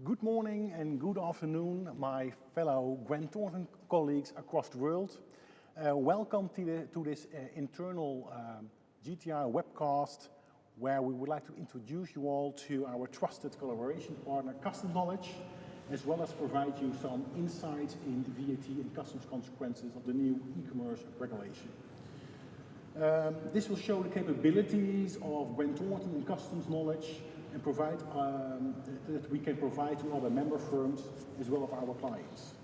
Good morning and good afternoon, my fellow Thornton colleagues across the world. Welcome to this internal GTI webcast, where we would like to introduce you all to our trusted collaboration partner, Customs Knowledge, as well as provide you some insights in VAT and customs consequences of the new e-commerce regulation. This will show the capabilities of Thornton and Customs Knowledge and provide that we can provide to other member firms as well as our clients.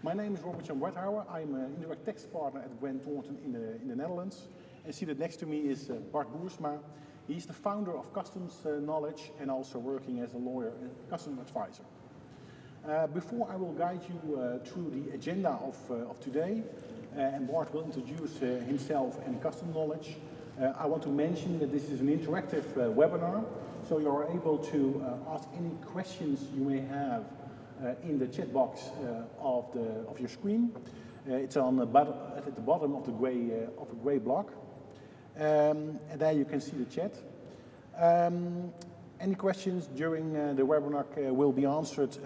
My name is Robert-Jan Werthouwer. I'm an indirect tax partner at Thornton in the Netherlands. And seated next to me is Bart Boersma. He's the founder of Customs Knowledge and also working as a lawyer and customs advisor. Before I will guide you through the agenda of today, and Bart will introduce himself and Customs Knowledge, I want to mention that this is an interactive webinar, so you're able to ask any questions you may have in the chat box of your screen. It's on the at the bottom of the gray block, and there you can see the chat. Any questions during the webinar will be answered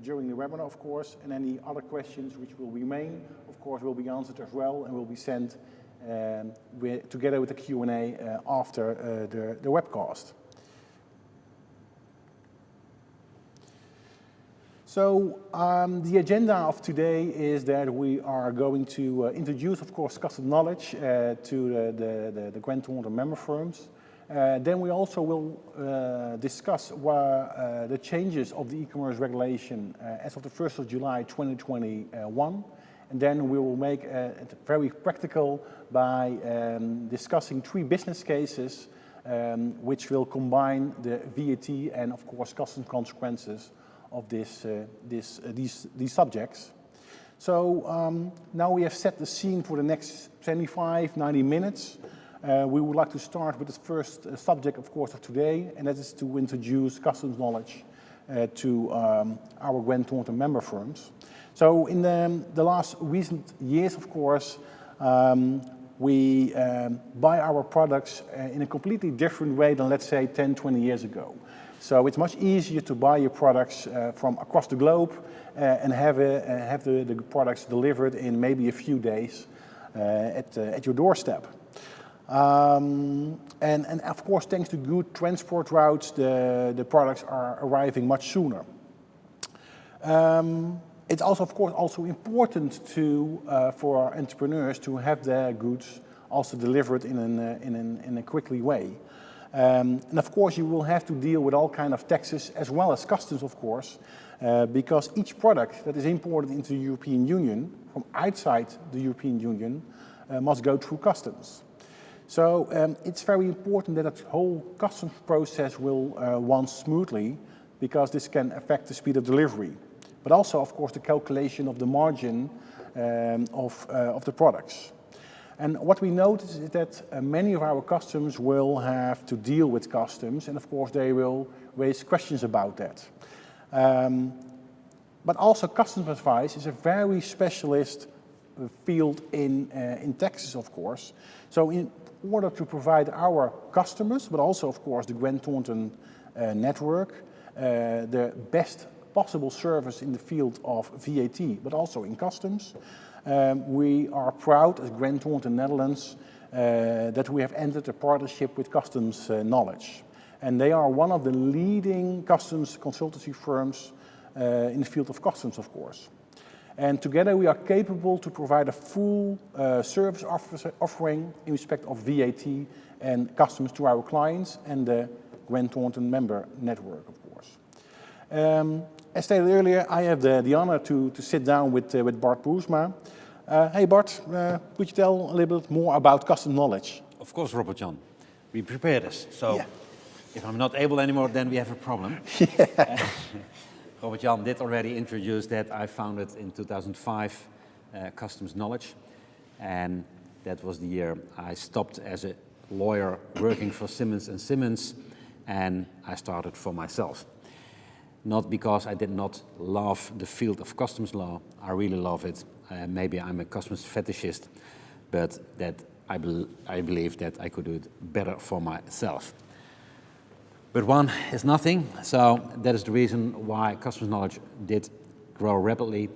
during the webinar, of course, and any other questions which will remain, of course, will be answered as well and will be sent together with the Q&A after the webcast. So the agenda of today is that we are going to introduce, of course, Customs Knowledge to the Thornton member firms. Then we also will discuss the changes of the e-commerce regulation as of the 1st of July 2021. And then we will make it very practical by discussing 3 business cases which will combine the VAT and, of course, customs consequences of these subjects. So now we have set the scene for the next 90 minutes. We would like to start with the first subject, of course, of today, and that is to introduce Customs Knowledge to our Thornton member firms. So in the last recent years, of course, we buy our products in a completely different way than, let's say, 10, 20 years ago. So it's much easier to buy your products from across the globe and have the products delivered in maybe a few days at your doorstep. And of course, thanks to good transport routes, the products are arriving much sooner. It's also, of course, also important for our entrepreneurs to have their goods also delivered in a quickly way. And of course, you will have to deal with all kinds of taxes as well as customs, of course, because each product that is imported into the European Union from outside the European Union must go through customs. So it's very important that the whole customs process will run smoothly, because this can affect the speed of delivery, but also, of course, the calculation of the margin of the products. And what we notice is that many of our customers will have to deal with customs, and of course they will raise questions about that. But also customs advice is a very specialist field in taxes, of course. So in order to provide our customers, but also, of course, the Thornton network, the best possible service in the field of VAT, but also in customs, we are proud as Thornton Netherlands that we have entered a partnership with Customs Knowledge. And they are one of the leading customs consultancy firms in the field of customs, of course. And together we are capable to provide a full service offering in respect of VAT and customs to our clients and the Thornton member network, of course. As stated earlier, I have the honor to sit down with Bart Boersma. Hey Bart, could you tell a little bit more about Customs Knowledge? Of course, Robert-Jan. We prepare this, so if I'm not able anymore, then we have a problem. Robert-Jan did already introduce that I founded in 2005 Customs Knowledge, and that was the year I stopped as a lawyer working for Simmons & Simmons, and I started for myself. Not because I did not love the field of customs law, I really love it. Maybe I'm a customs fetishist, but that I believe that I could do it better for myself. But one is nothing, so that is the reason why customs knowledge did grow rapidly,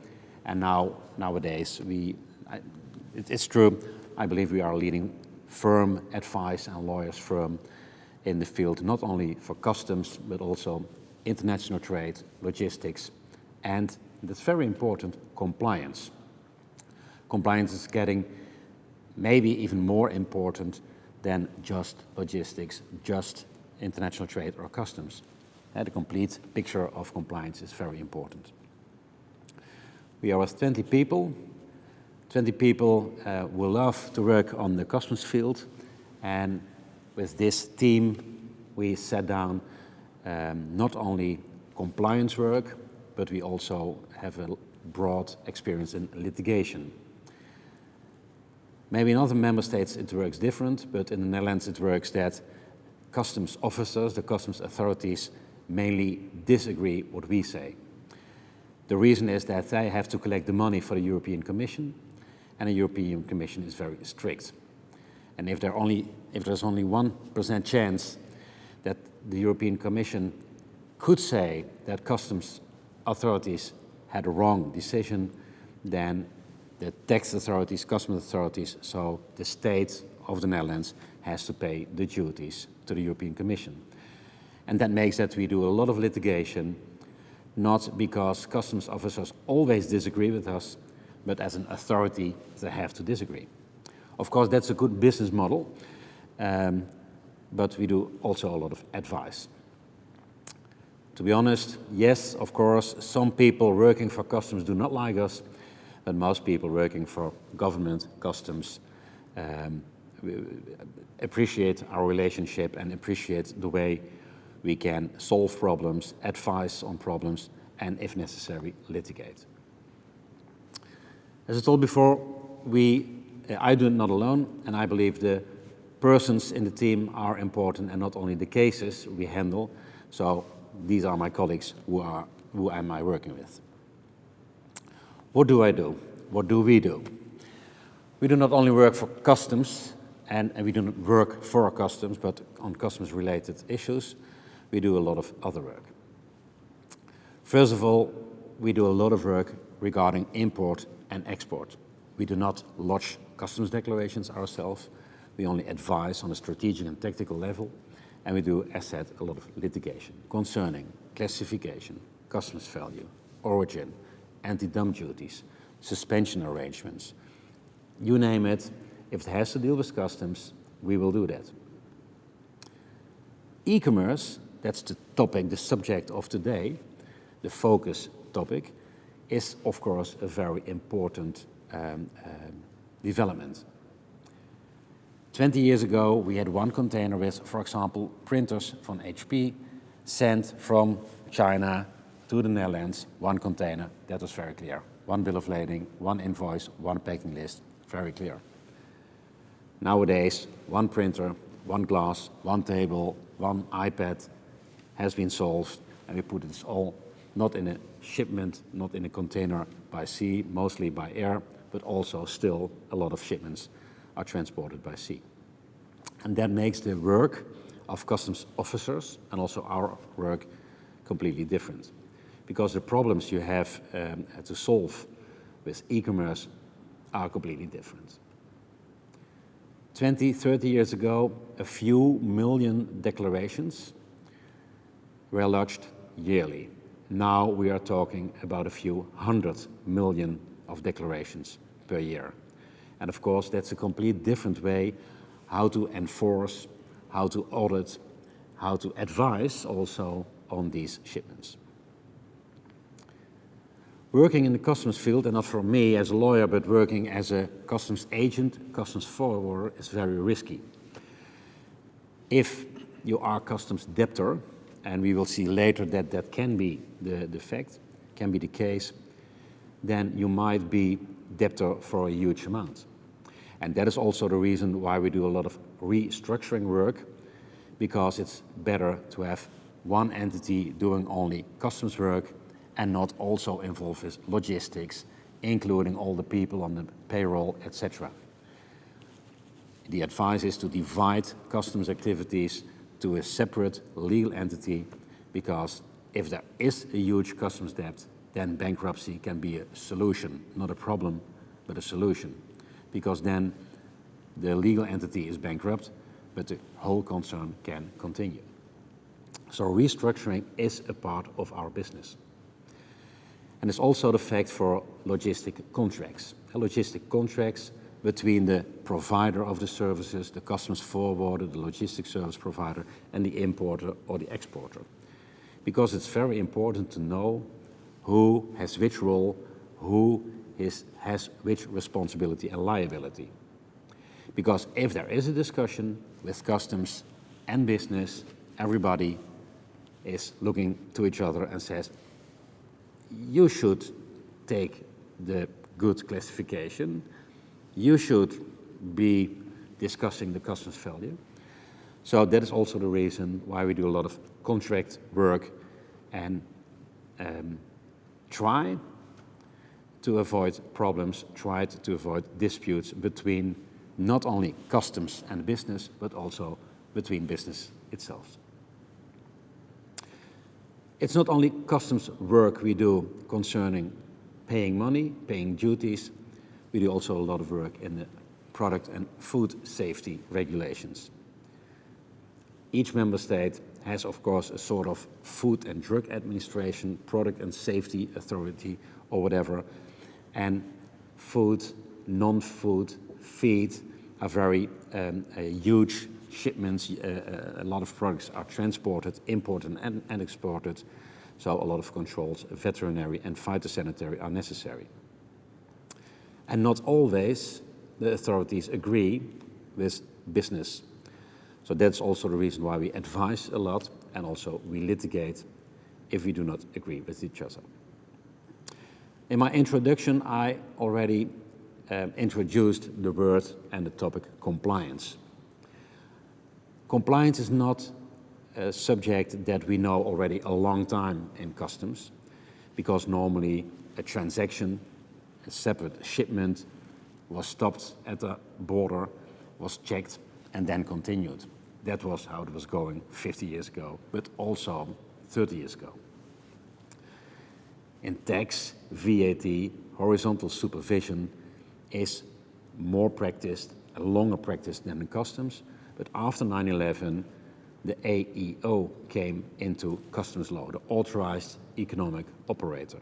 and nowadays it's true, I believe we are a leading firm, advice and lawyers firm in the field, not only for customs, but also international trade, logistics, and that's very important, compliance. Compliance is getting maybe even more important than just logistics, just international trade or customs. The complete picture of compliance is very important. We are with 20 people. 20 people who love to work on the customs field, and with this team we set down not only compliance work, but we also have a broad experience in litigation. Maybe in other member states it works different, but in the Netherlands it works that customs officers, the customs authorities, mainly disagree what we say. The reason is that they have to collect the money for the European Commission, and the European Commission is very strict. And if there's only 1% chance that the European Commission could say that customs authorities had a wrong decision, then the tax authorities, customs authorities, so the state of the Netherlands has to pay the duties to the European Commission. And that makes that we do a lot of litigation, not because customs officers always disagree with us, but as an authority they have to disagree. Of course, that's a good business model, but we do also a lot of advice. To be honest, yes, of course, some people working for customs do not like us, but most people working for government, customs, appreciate our relationship and appreciate the way we can solve problems, advise on problems, and if necessary, litigate. As I told before, I do it not alone, and I believe the persons in the team are important and not only the cases we handle. So these are my colleagues who am I working with. What do I do? What do we do? We do not only work for customs, and we do not work for customs, but on customs-related issues, we do a lot of other work. First of all, we do a lot of work regarding import and export. We do not lodge customs declarations ourselves. We only advise on a strategic and tactical level, and we do, as said, a lot of litigation concerning classification, customs value, origin, anti-dump duties, suspension arrangements. You name it, if it has to deal with customs, we will do that. E-commerce, that's the topic, the subject of today, the focus topic, is of course a very important development. 20 years ago, we had one container with, for example, printers from HP sent from China to the Netherlands, one container, that was very clear. One bill of lading, one invoice, one packing list, very clear. Nowadays, one printer, one glass, one table, one iPad has been solved, and we put this all not in a shipment, not in a container by sea, mostly by air, but also still a lot of shipments are transported by sea. And that makes the work of customs officers and also our work completely different. Because the problems you have to solve with e-commerce are completely different. 20, 30 years ago, a few million declarations were lodged yearly. Now we are talking about a few 100 million of declarations per year. And of course, that's a complete different way how to enforce, how to audit, how to advise also on these shipments. Working in the customs field, and not for me as a lawyer, but working as a customs agent, customs forwarder, is very risky. If you are customs debtor, and we will see later that that can be the fact, can be the case, then you might be debtor for a huge amount. And that is also the reason why we do a lot of restructuring work, because it's better to have one entity doing only customs work and not also involved with logistics, including all the people on the payroll, etc. The advice is to divide customs activities to a separate legal entity, because if there is a huge customs debt, then bankruptcy can be a solution, not a problem, but a solution. Because then the legal entity is bankrupt, but the whole concern can continue. So restructuring is a part of our business. And it's also the fact for logistic contracts. Logistic contracts between the provider of the services, the customs forwarder, the logistic service provider, and the importer or the exporter. Because it's very important to know who has which role, who has which responsibility and liability. Because if there is a discussion with customs and business, everybody is looking to each other and says, you should take the good classification, you should be discussing the customs value. So that is also the reason why we do a lot of contract work and try to avoid problems, try to avoid disputes between not only customs and business, but also between business itself. It's not only customs work we do concerning paying money, paying duties, we do also a lot of work in the product and food safety regulations. Each member state has, of course, a sort of food and drug administration, product and safety authority, or whatever. And food, non-food, feed are very huge shipments. A lot of products are transported, imported, and exported. So a lot of controls, veterinary and phytosanitary, are necessary. And not always the authorities agree with business. So that's also the reason why we advise a lot, and also we litigate if we do not agree with each other. In my introduction, I already introduced the word and the topic compliance. Compliance is not a subject that we know already a long time in customs, because normally a transaction, a separate shipment, was stopped at the border, was checked, and then continued. That was how it was going 50 years ago, but also 30 years ago. In tax, VAT, horizontal supervision is more practiced, a longer practice than in customs, but after 9/11, the AEO came into customs law, the Authorized Economic Operator.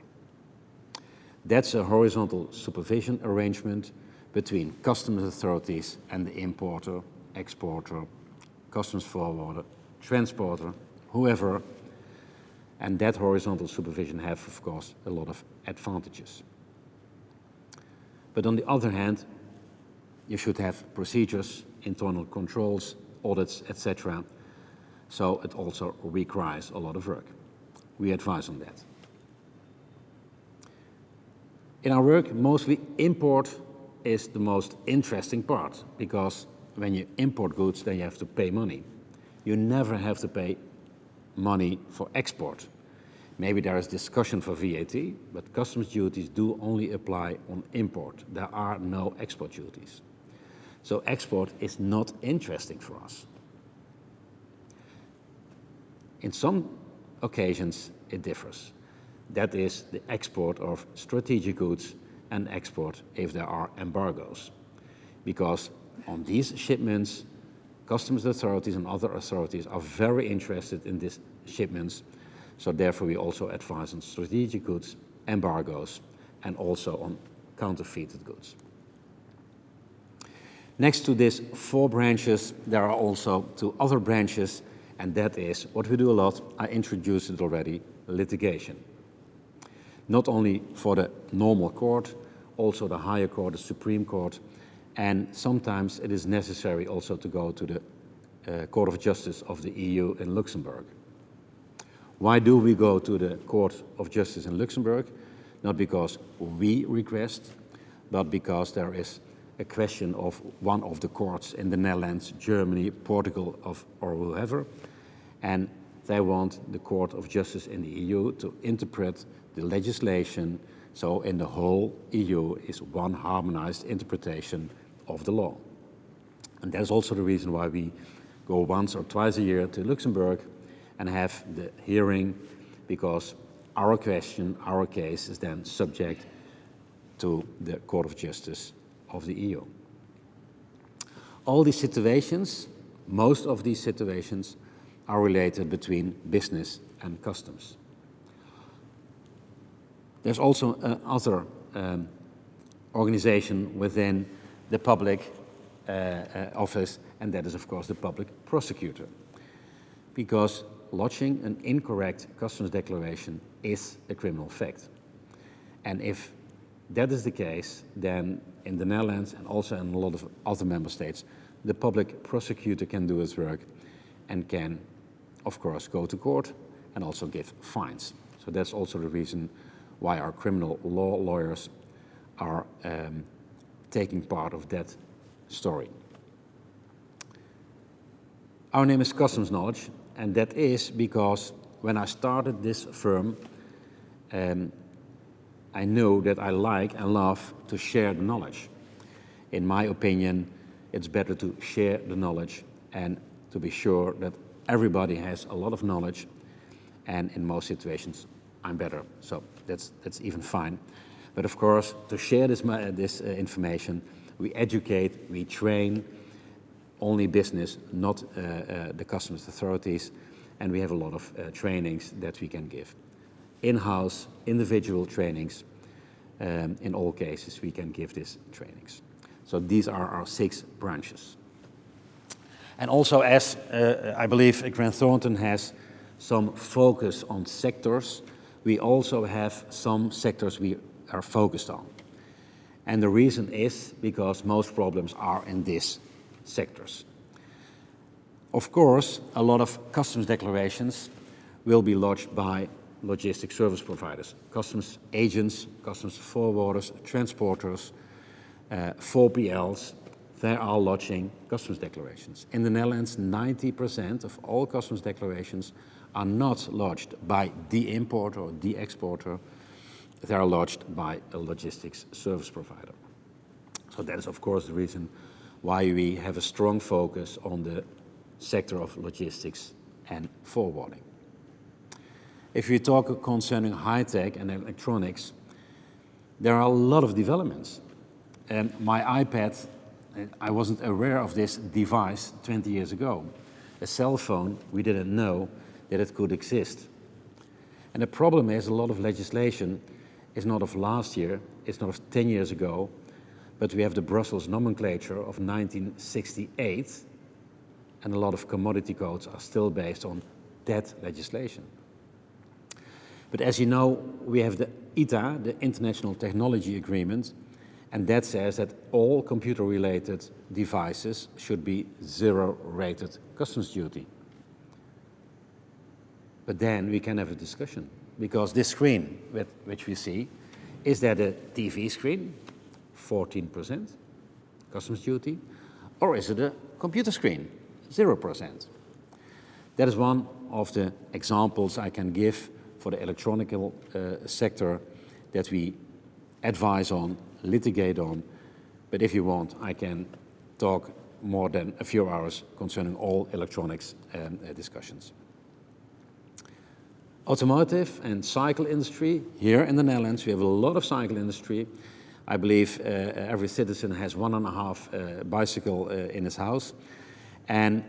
That's a horizontal supervision arrangement between customs authorities and the importer, exporter, customs forwarder, transporter, whoever. And that horizontal supervision have, of course, a lot of advantages. But on the other hand, you should have procedures, internal controls, audits, etc. So it also requires a lot of work. We advise on that. In our work, mostly import is the most interesting part, because when you import goods, then you have to pay money. You never have to pay money for export. Maybe there is discussion for VAT, but customs duties do only apply on import. There are no export duties. So export is not interesting for us. In some occasions, it differs. That is the export of strategic goods and export if there are embargoes. Because on these shipments, customs authorities and other authorities are very interested in these shipments. So therefore we also advise on strategic goods, embargoes, and also on counterfeited goods. Next to these 4 branches, there are also 2 other branches, and that is what we do a lot. I introduced it already, litigation. Not only for the normal court, also the higher court, the Supreme Court, and sometimes it is necessary also to go to the Court of Justice of the EU in Luxembourg. Why do we go to the Court of Justice in Luxembourg? Not because we request, but because there is a question of one of the courts in the Netherlands, Germany, Portugal, or whoever, and they want the Court of Justice in the EU to interpret the legislation, so in the whole EU is one harmonized interpretation of the law. And that's also the reason why we go once or twice a year to Luxembourg and have the hearing, because our question, our case is then subject to the Court of Justice of the EU. All these situations, most of these situations, are related between business and customs. There's also another organization within the public office, and that is, of course, the public prosecutor. Because lodging an incorrect customs declaration is a criminal fact. And if that is the case, then in the Netherlands and also in a lot of other member states, the public prosecutor can do his work and can, of course, go to court and also give fines. So that's also the reason why our criminal law lawyers are taking part of that story. Our name is Customs Knowledge, and that is because when I started this firm, I know that I like and love to share the knowledge. In my opinion, it's better to share the knowledge and to be sure that everybody has a lot of knowledge, and in most situations I'm better, so that's even fine. But of course, to share this information, we educate, we train only business, not the customs authorities, and we have a lot of trainings that we can give. In-house, individual trainings, in all cases we can give these trainings. So these are our 6 branches. And also, as I believe Grant Thornton has some focus on sectors, we also have some sectors we are focused on. And the reason is because most problems are in these sectors. Of course, a lot of customs declarations will be lodged by logistics service providers, customs agents, customs forwarders, transporters, 4PLs. They are lodging customs declarations. In the Netherlands, 90% of all customs declarations are not lodged by the importer or the exporter. They are lodged by a logistics service provider. So that is, of course, the reason why we have a strong focus on the sector of logistics and forwarding. If we talk concerning high-tech and electronics, there are a lot of developments. And my iPad, I wasn't aware of this device 20 years ago. A cell phone, we didn't know that it could exist. And the problem is a lot of legislation is not of last year, it's not of 10 years ago, but we have the Brussels nomenclature of 1968, and a lot of commodity codes are still based on that legislation. But as you know, we have the ITA, the International Technology Agreement, and that says that all computer-related devices should be zero-rated customs duty. But then we can have a discussion, because this screen, which we see, is that a TV screen, 14% customs duty, or is it a computer screen, 0%? That is one of the examples I can give for the electronic sector that we advise on, litigate on, but if you want, I can talk more than a few hours concerning all electronics discussions. Automotive and cycle industry, here in the Netherlands, we have a lot of cycle industry. I believe every citizen has 1.5 bicycle in his house. And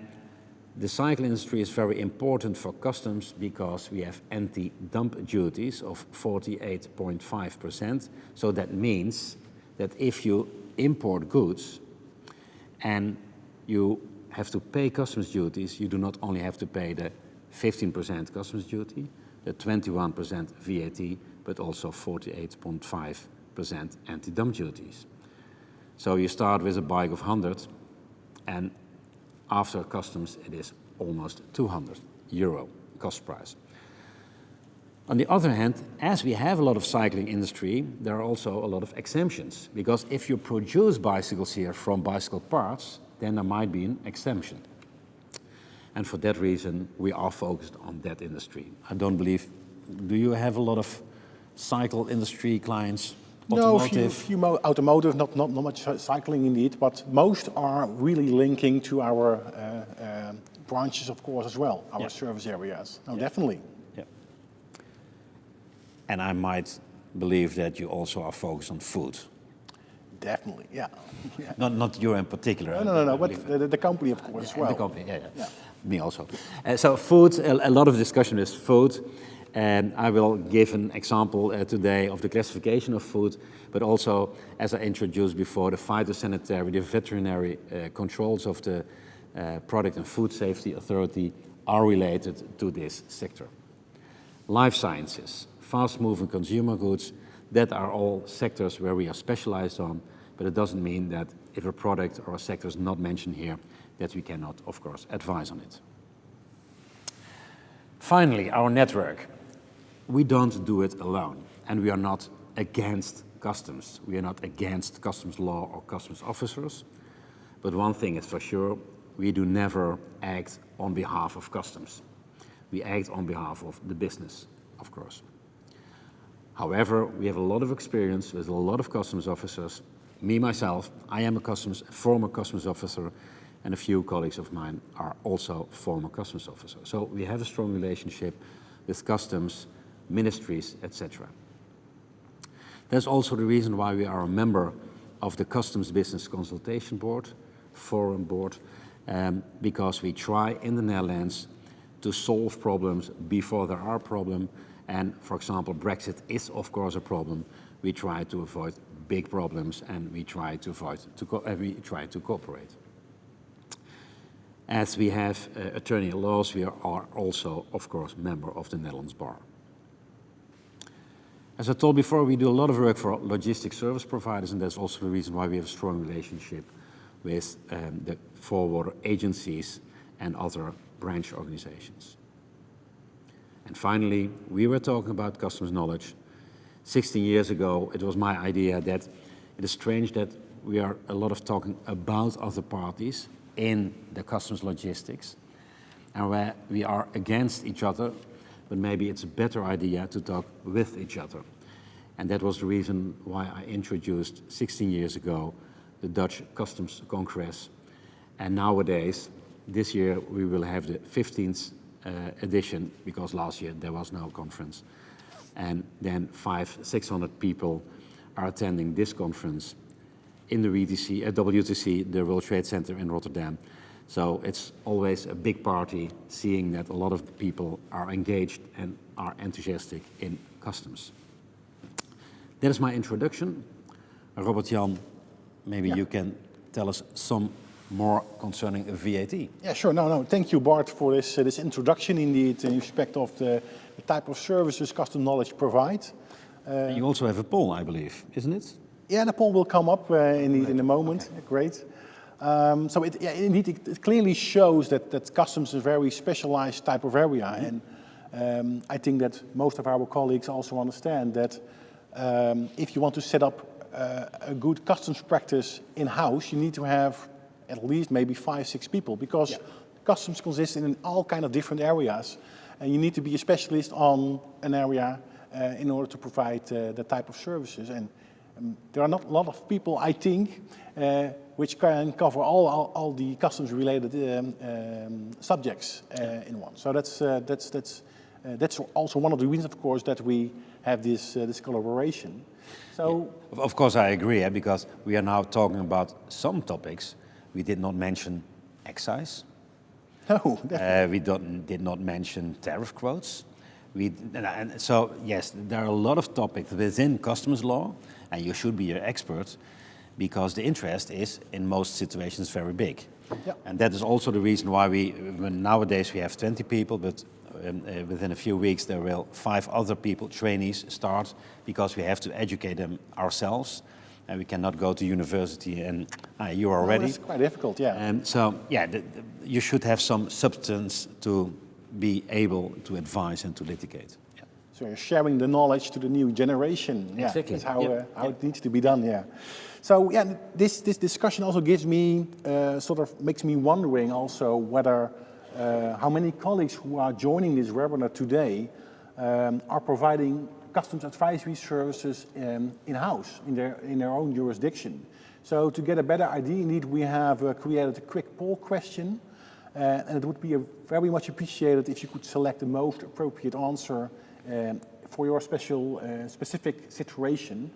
the cycle industry is very important for customs because we have anti-dump duties of 48.5%. So that means that if you import goods and you have to pay customs duties, you do not only have to pay the 15% customs duty, the 21% VAT, but also 48.5% anti-dump duties. So you start with a bike of 100, and after customs it is almost €200 cost price. On the other hand, as we have a lot of cycling industry, there are also a lot of exemptions, because if you produce bicycles here from bicycle parts, then there might be an exemption. And for that reason, we are focused on that industry. I don't believe, do you have a lot of cycle industry clients? Automotive? No, few automotive, not much cycling indeed, but most are really linking to our branches, of course, as well, our Yeah. service areas. No, Yeah. definitely. Yeah. And I might believe that you also are focused on food. Definitely, yeah. Yeah. Not you in particular. No, I but believe the company, of course, as and well. the company, yeah. Yeah. Me also. So food, a lot of discussion is food. And I will give an example today of the classification of food, but also, as I introduced before, the phytosanitary, the veterinary controls of the Product and Food Safety Authority are related to this sector. Life sciences, fast-moving consumer goods, that are all sectors where we are specialized on, but it doesn't mean that if a product or a sector is not mentioned here, that we cannot, of course, advise on it. Finally, our network. We don't do it alone, and we are not against customs. We are not against customs law or customs officers, but one thing is for sure, we do never act on behalf of customs. We act on behalf of the business, of course. However, we have a lot of experience with a lot of customs officers. Me, myself, I am a former customs officer, and a few colleagues of mine are also former customs officers. So we have a strong relationship with customs, ministries, etc. That's also the reason why we are a member of the Customs Business Consultation Board, Forum Board, because we try in the Netherlands to solve problems before there are problems. And for example, Brexit is of course a problem. We try to avoid big problems, and we try to cooperate. As we have attorney laws, we are also, of course, member of the Netherlands Bar. As I told before, we do a lot of work for logistics service providers, and that's also the reason why we have a strong relationship with the forwarder agencies and other branch organizations. And finally, we were talking about customs knowledge. 16 years ago, it was my idea that it is strange that we are a lot of talking about other parties in the customs logistics, and where we are against each other, but maybe it's a better idea to talk with each other. And that was the reason why I introduced 16 years ago the Dutch Customs Congress. And nowadays, this year, we will have the 15th edition, because last year there was no conference. And then 500-600 people are attending this conference in the WTC, the World Trade Center in Rotterdam. So it's always a big party, seeing that a lot of people are engaged and are enthusiastic in customs. That is my introduction. Robert-Jan, maybe you can tell us some more concerning VAT. Yeah, sure. No. Thank you, Bart, for this introduction, indeed, in respect of the type of services customs knowledge provides. And you also have a poll, I believe, isn't it? Yeah, the poll will come up indeed in a moment. Okay. Great. So it clearly shows that customs is a very specialized type of area, and I think that most of our colleagues also understand that if you want to set up a good customs practice in-house, you need to have at least maybe 5-6 people, because customs consists in all kind of different areas, and you need to be a specialist on an area in order to provide the type of services. And there are not a lot of people, I think, which can cover all the customs-related subjects in one. So that's also one of the reasons, of course, that we have this collaboration. So, yeah. Of course, I agree, because we are now talking about some topics. We did not mention excise. No, we did not mention tariff quotes. And so, yes, there are a lot of topics within customs law, and you should be an expert, because the interest is, in most situations, very big. Yeah. And that is also the reason why nowadays we have 20 people, but within a few weeks there will 5 other people, trainees, start, because we have to educate them ourselves, and we cannot go to university and you are ready. It's quite difficult, yeah. And so, yeah, you should have some substance to be able to advise and to litigate. Yeah. So you're sharing the knowledge to the new generation. Yeah, exactly. That's how it needs to be done, yeah. So yeah, this discussion also gives me, makes me wondering also whether how many colleagues who are joining this webinar today are providing customs advisory services in-house, in their own jurisdiction. So to get a better idea, indeed, we have created a quick poll question and it would be very much appreciated if you could select the most appropriate answer for your specific situation.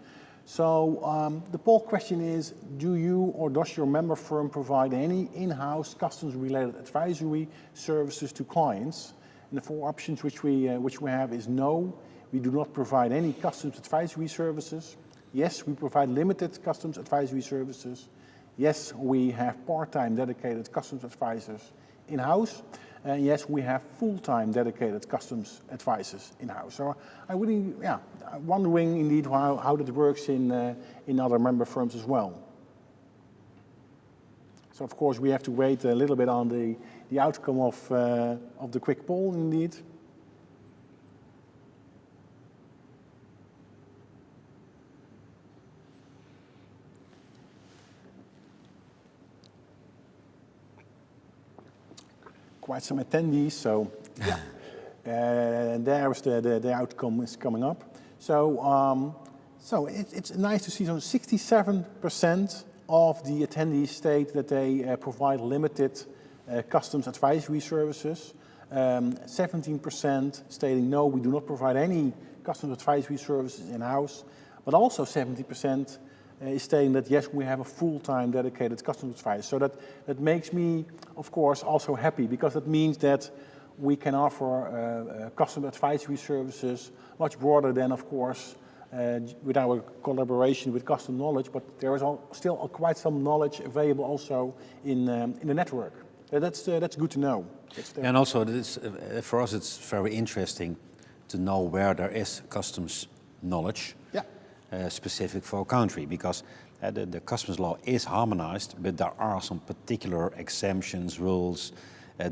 So the poll question is, do you or does your member firm provide any in-house customs-related advisory services to clients? And the 4 options which we have is no, we do not provide any customs advisory services. Yes, we provide limited customs advisory services. Yes, we have part-time dedicated customs advisors in-house. And yes, we have full-time dedicated customs advisors in-house. So I'm really, wondering indeed how that works in other member firms as well. So of course we have to wait a little bit on the outcome of the quick poll indeed. Quite some attendees, so there's the outcome is coming up. So it's nice to see. So 67% of the attendees state that they provide limited customs advisory services. 17% stating no, we do not provide any customs advisory services in-house. But also 70% is stating that yes, we have a full-time dedicated customs advisor. So that makes me, of course, also happy, because that means that we can offer customs advisory services much broader than, of course, with our collaboration with Custom Knowledge, but there is still quite some knowledge available also in the network. That's good to know. And also, for us, it's very interesting to know where there is customs knowledge. Yeah. Specific for a country, because the customs law is harmonized, but there are some particular exemptions, rules,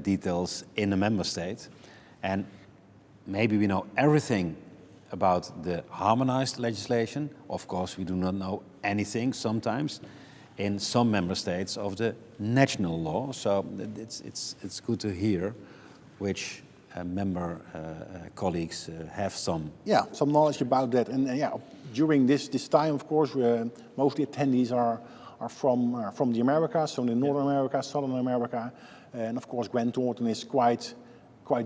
details in a member state. And maybe we know everything about the harmonized legislation. Of course, we do not know anything sometimes in some member states of the national law. So it's good to hear which member colleagues have some knowledge about that. And during this time, of course, mostly attendees are from the Americas, so in Northern America, Southern America, and of course, Thornton is quite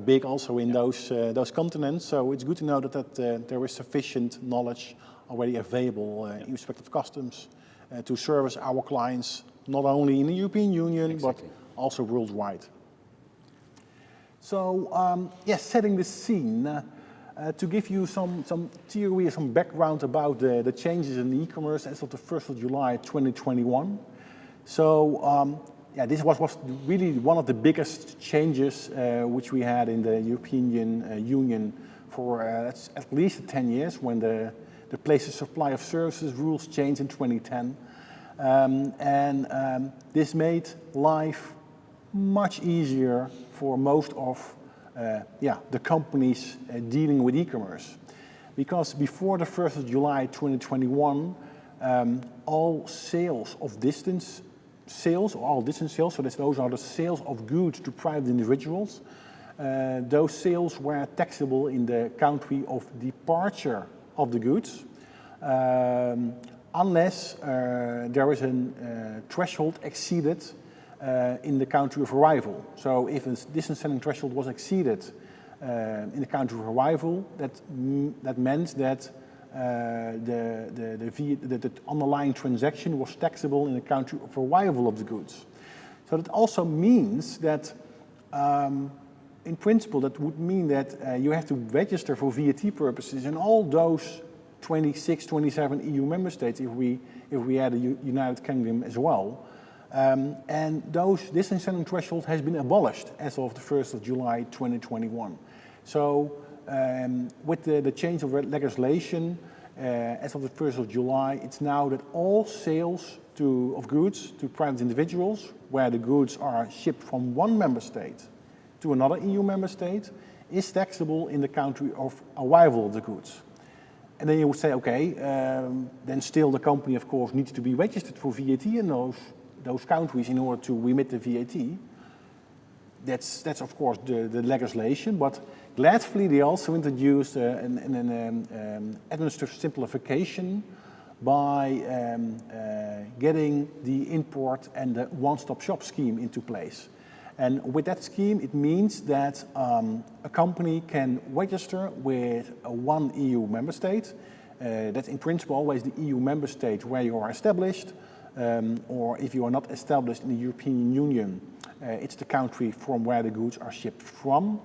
big also in those continents. So it's good to know that there is sufficient knowledge already available in respect of customs to service our clients not only in the European Union but also worldwide. So setting the scene. To give you some theory, some background about the changes in e-commerce as of the 1st of July 2021. So this was really one of the biggest changes which we had in the European Union for at least 10 years, when the places supply of services rules changed in 2010. This made life much easier for most of the companies dealing with e-commerce. Because before the 1st of July 2021, all sales of distance sales, or all distance sales, so those are the sales of goods to private individuals, those sales were taxable in the country of departure of the goods, unless there is a threshold exceeded in the country of arrival. So if a distance selling threshold was exceeded in the country of arrival, that meant that the underlying transaction was taxable in the country of arrival of the goods. So that also means that, in principle, that would mean that you have to register for VAT purposes in all those 26, 27 EU member states if we add the United Kingdom as well. And those distance selling threshold has been abolished as of the 1st of July 2021. So with the change of legislation, as of the 1st of July, it's now that all sales of goods to private individuals, where the goods are shipped from one member state to another EU member state, is taxable in the country of arrival of the goods. And then you would say, okay, then still the company, of course, needs to be registered for VAT in those countries in order to remit the VAT. That's of course the legislation, but gladly they also introduced an administrative simplification by getting the import and the one-stop shop scheme into place. And with that scheme, it means that a company can register with one EU member state. That's in principle always the EU member state where you are established, or if you are not established in the European Union, it's the country from where the goods are shipped from.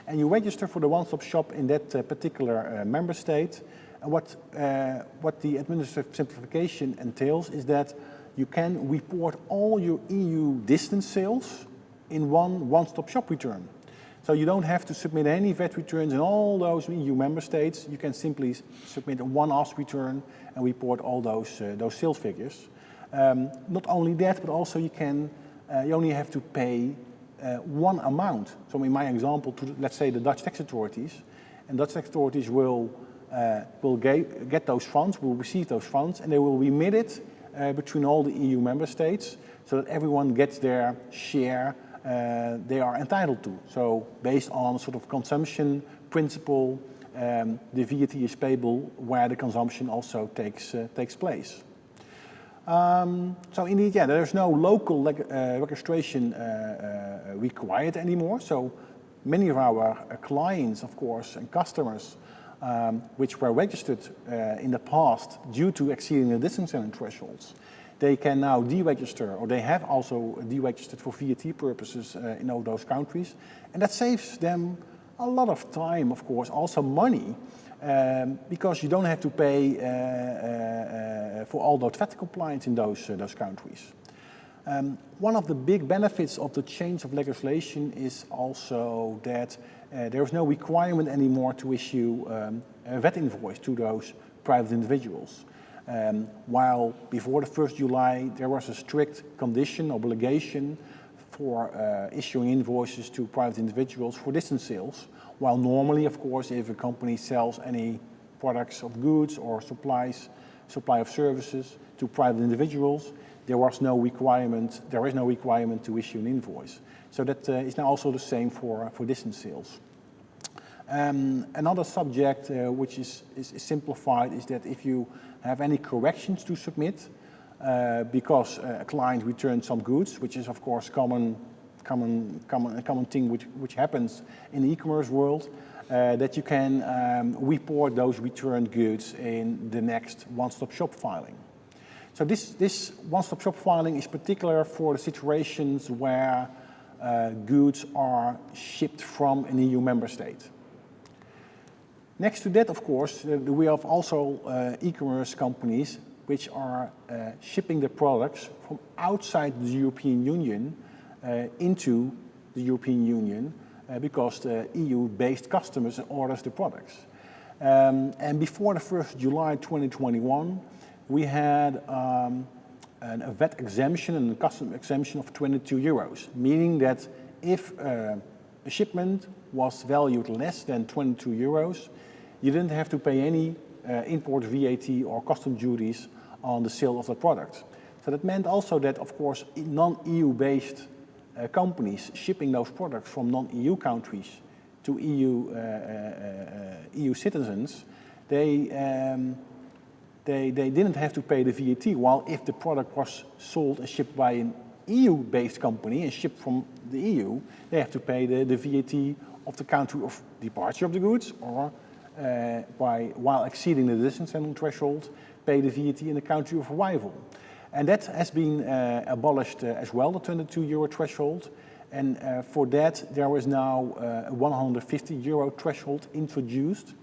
And you register for the one-stop shop in that particular member state. And what the administrative simplification entails is that you can report all your EU distance sales in one-stop shop return. So you don't have to submit any VAT returns in all those EU member states. You can simply submit a one-off return and report all those sales figures. Not only that, but also you only have to pay one amount. So in my example, to let's say the Dutch tax authorities, and Dutch tax authorities will get those funds, will receive those funds, and they will remit it between all the EU member states, so that everyone gets their share they are entitled to. So based on sort of consumption principle, the VAT is payable where the consumption also takes place. So indeed, yeah, there's no local registration required anymore. So many of our clients, of course, and customers, which were registered in the past due to exceeding the distance selling thresholds, they can now deregister, or they have also deregistered for VAT purposes in all those countries. And that saves them a lot of time, of course, also money, because you don't have to pay for all those VAT compliance in those countries. One of the big benefits of the change of legislation is also that there is no requirement anymore to issue a VAT invoice to those private individuals. While before the 1st July there was a strict condition, obligation for issuing invoices to private individuals for distance sales, while normally, of course, if a company sells any products of goods or supply of services to private individuals, there is no requirement to issue an invoice. So that is now also the same for distance sales. Another subject which is simplified is that if you have any corrections to submit, because a client returned some goods, which is of course a common thing which happens in the e-commerce world, that you can report those returned goods in the next one-stop shop filing. So this one-stop shop filing is particular for the situations where goods are shipped from an EU member state. Next to that, of course, we have also e-commerce companies which are shipping their products from outside the European Union into the European Union because the EU-based customers orders the products. And before the 1st July 2021, we had a VAT exemption and a custom exemption of 22 euros, meaning that if a shipment was valued less than 22 euros, you didn't have to pay any import VAT or custom duties on the sale of the product. So that meant also that, of course, non-EU based companies shipping those products from non-EU countries to EU citizens, they didn't have to pay the VAT, while if the product was sold and shipped by an EU-based company and shipped from the EU, they have to pay the VAT of the country of departure of the goods, or while exceeding the distance selling threshold, pay the VAT in the country of arrival. And that has been abolished as well, the 22 euro threshold. And for that, there is now a 150 euro threshold introduced,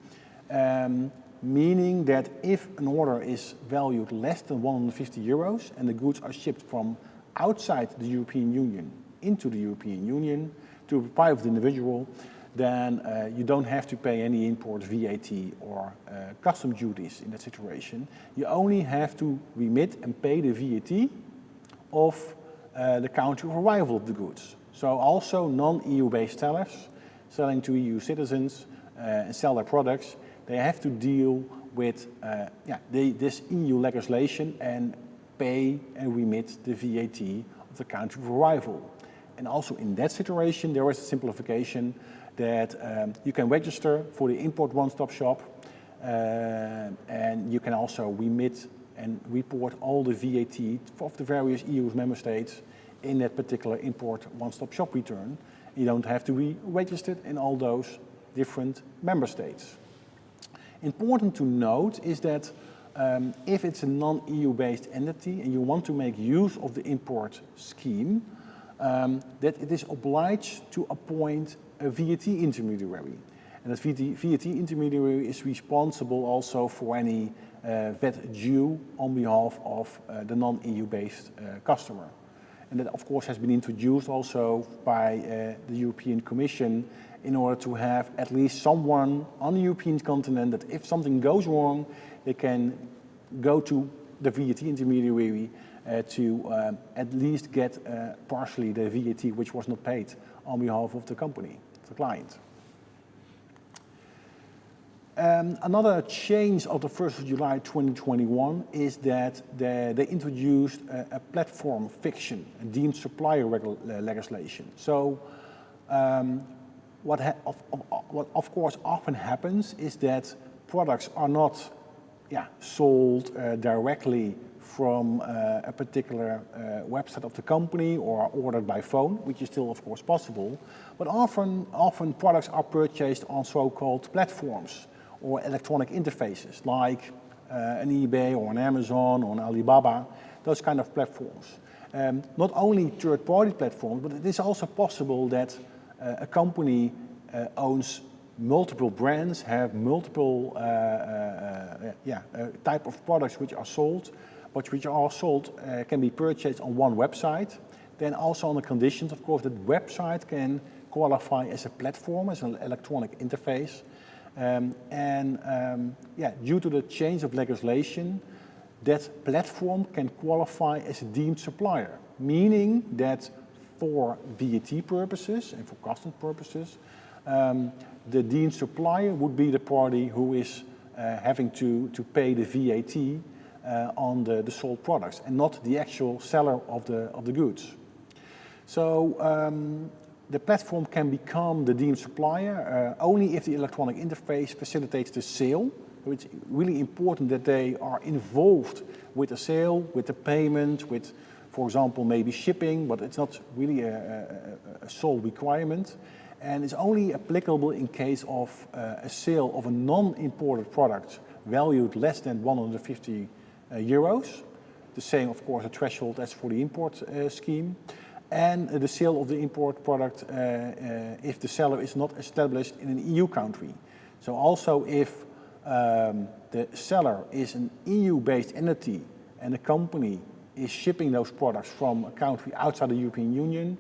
meaning that if an order is valued less than 150 euros and the goods are shipped from outside the European Union into the European Union to a private individual, then you don't have to pay any import VAT or custom duties in that situation. You only have to remit and pay the VAT of the country of arrival of the goods. So also non-EU based sellers selling to EU citizens and sell their products, they have to deal with this EU legislation and pay and remit the VAT of the country of arrival. And also in that situation, there is a simplification that you can register for the import one-stop shop, and you can also remit and report all the VAT of the various EU member states in that particular import one-stop shop return. You don't have to be registered in all those different member states. Important to note is that if it's a non-EU based entity and you want to make use of the import scheme, that it is obliged to appoint a VAT intermediary. And that VAT intermediary is responsible also for any VAT due on behalf of the non-EU based customer. And that, of course, has been introduced also by the European Commission in order to have at least someone on the European continent that if something goes wrong, they can go to the VAT intermediary to at least get partially the VAT which was not paid on behalf of the company, the client. Another change of the 1st of July 2021 is that they introduced a platform fiction, a deemed supplier legislation. So what of course often happens is that products are not sold directly from a particular website of the company or ordered by phone, which is still of course possible, but often products are purchased on so-called platforms or electronic interfaces like an eBay or an Amazon or an Alibaba, those kind of platforms. Not only third-party platforms, but it is also possible that a company owns multiple brands, have multiple type of products which are sold, but which are sold can be purchased on one website. Then also on the conditions, of course, that website can qualify as a platform, as an electronic interface. Due to the change of legislation, that platform can qualify as a deemed supplier, meaning that for VAT purposes and for customs purposes, the deemed supplier would be the party who is having to pay the VAT on the sold products and not the actual seller of the goods. So the platform can become the deemed supplier only if the electronic interface facilitates the sale. So it's really important that they are involved with the sale, with the payment, with, for example, maybe shipping, but it's not really a sole requirement. And it's only applicable in case of a sale of a non-imported product valued less than 150 euros. The same, of course, a threshold as for the import scheme. And the sale of the import product if the seller is not established in an EU country. So also if the seller is an EU-based entity and the company is shipping those products from a country outside the European Union,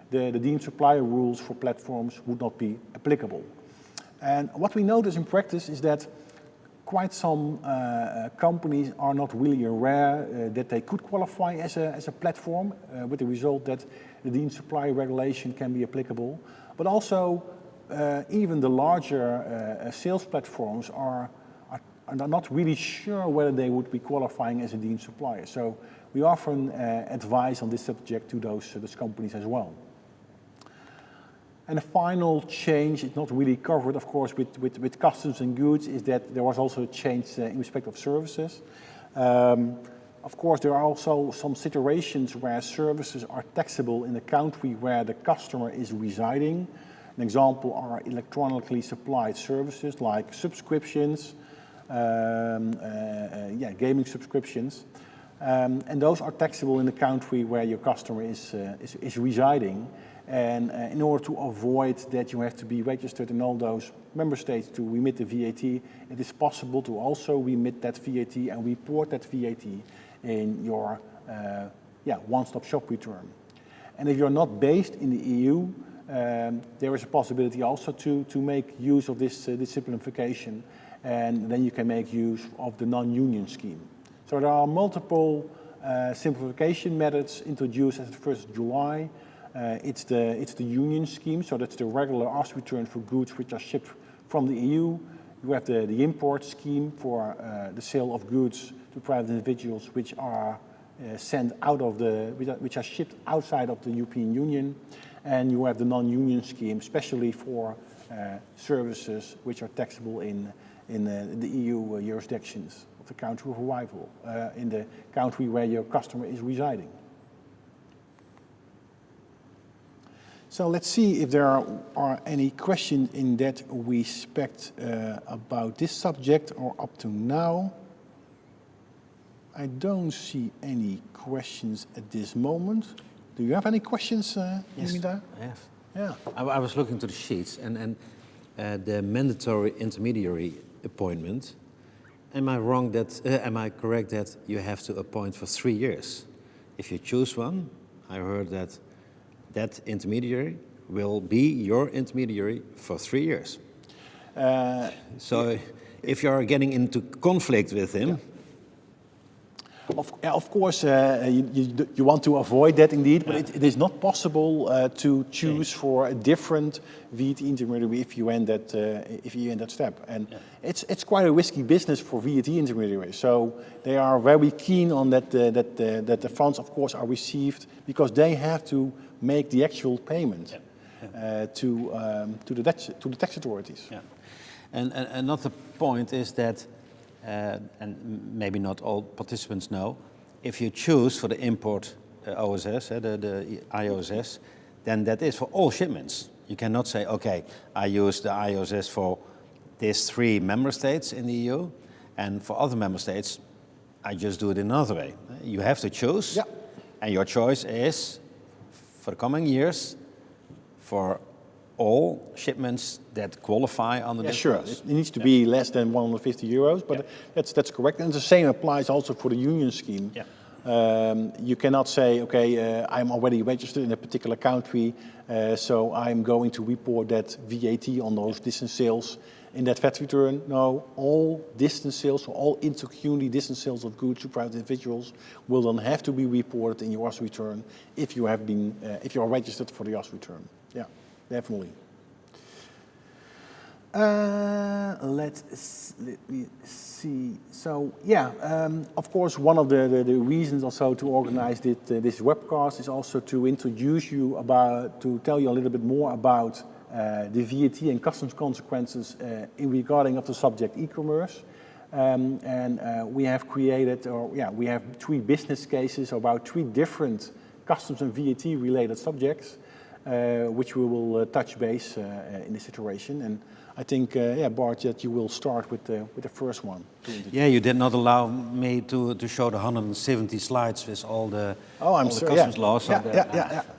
the deemed supplier rules for platforms would not be applicable. And what we notice in practice is that quite some companies are not really aware that they could qualify as a platform, with the result that the deemed supplier regulation can be applicable. But also, even the larger sales platforms are not really sure whether they would be qualifying as a deemed supplier. So we often advise on this subject to those companies as well. And the final change, it's not really covered, of course, with customs and goods, is that there was also a change in respect of services. Of course, there are also some situations where services are taxable in the country where the customer is residing. An example are electronically supplied services like subscriptions, gaming subscriptions. And those are taxable in the country where your customer is residing. And in order to avoid that you have to be registered in all those member states to remit the VAT, it is possible to also remit that VAT and report that VAT in your one-stop shop return. And if you're not based in the EU, there is a possibility also to make use of this simplification, and then you can make use of the non-union scheme. So there are multiple simplification methods introduced as of 1st of July. It's the union scheme, so that's the regular ask return for goods which are shipped from the EU. You have the import scheme for the sale of goods to private individuals which are which are shipped outside of the European Union, and you have the non-union scheme, especially for services which are taxable in the EU jurisdictions of the country of arrival, in the country where your customer is residing. So let's see if there are any questions in that respect about this subject or up to now. I don't see any questions at this moment. Do you have any questions, Yes, Nimita? I have. Yeah. I was looking to the sheets and the mandatory intermediary appointment. Am I wrong that, am I correct that you have to appoint for 3 years? If you choose one, I heard that that intermediary will be your intermediary for 3 years. So if you are getting into conflict with him, Of course, you want to avoid that indeed, but it is not possible to choose for a different VAT intermediary if you end that step. And it's quite a risky business for VAT intermediaries. So they are very keen on that the funds, of course, are received because they have to make the actual payment to the tax authorities. Yeah. And another point is that, and maybe not all participants know, if you choose for the import OSS, the IOSS, then that is for all shipments. You cannot say, okay, I use the IOSS for these 3 member states in the EU, and for other member states, I just do it another way. You have to choose, and your choice is, for the coming years, for all shipments that qualify under this sure. clause. It needs to be less than 150 euros, but that's correct. And the same applies also for the union scheme. You cannot say, okay, I'm already registered in a particular country, so I'm going to report that VAT on those distance sales in that VAT return. No, all distance sales, all inter-community distance sales of goods to private individuals will then have to be reported in your OS return if you have been, if you are registered for the OS return. Yeah. Definitely. Let me see. So of course, one of the reasons also to organize this webcast is also to introduce you to tell you a little bit more about the VAT and customs consequences in regarding of the subject e-commerce. We have created, we have 3 business cases about 3 different customs and VAT related subjects. Which we will touch base in this situation. And I think, Bart, that you will start with the first one. Yeah, you did not allow me to show the 170 slides with all the, customs laws. So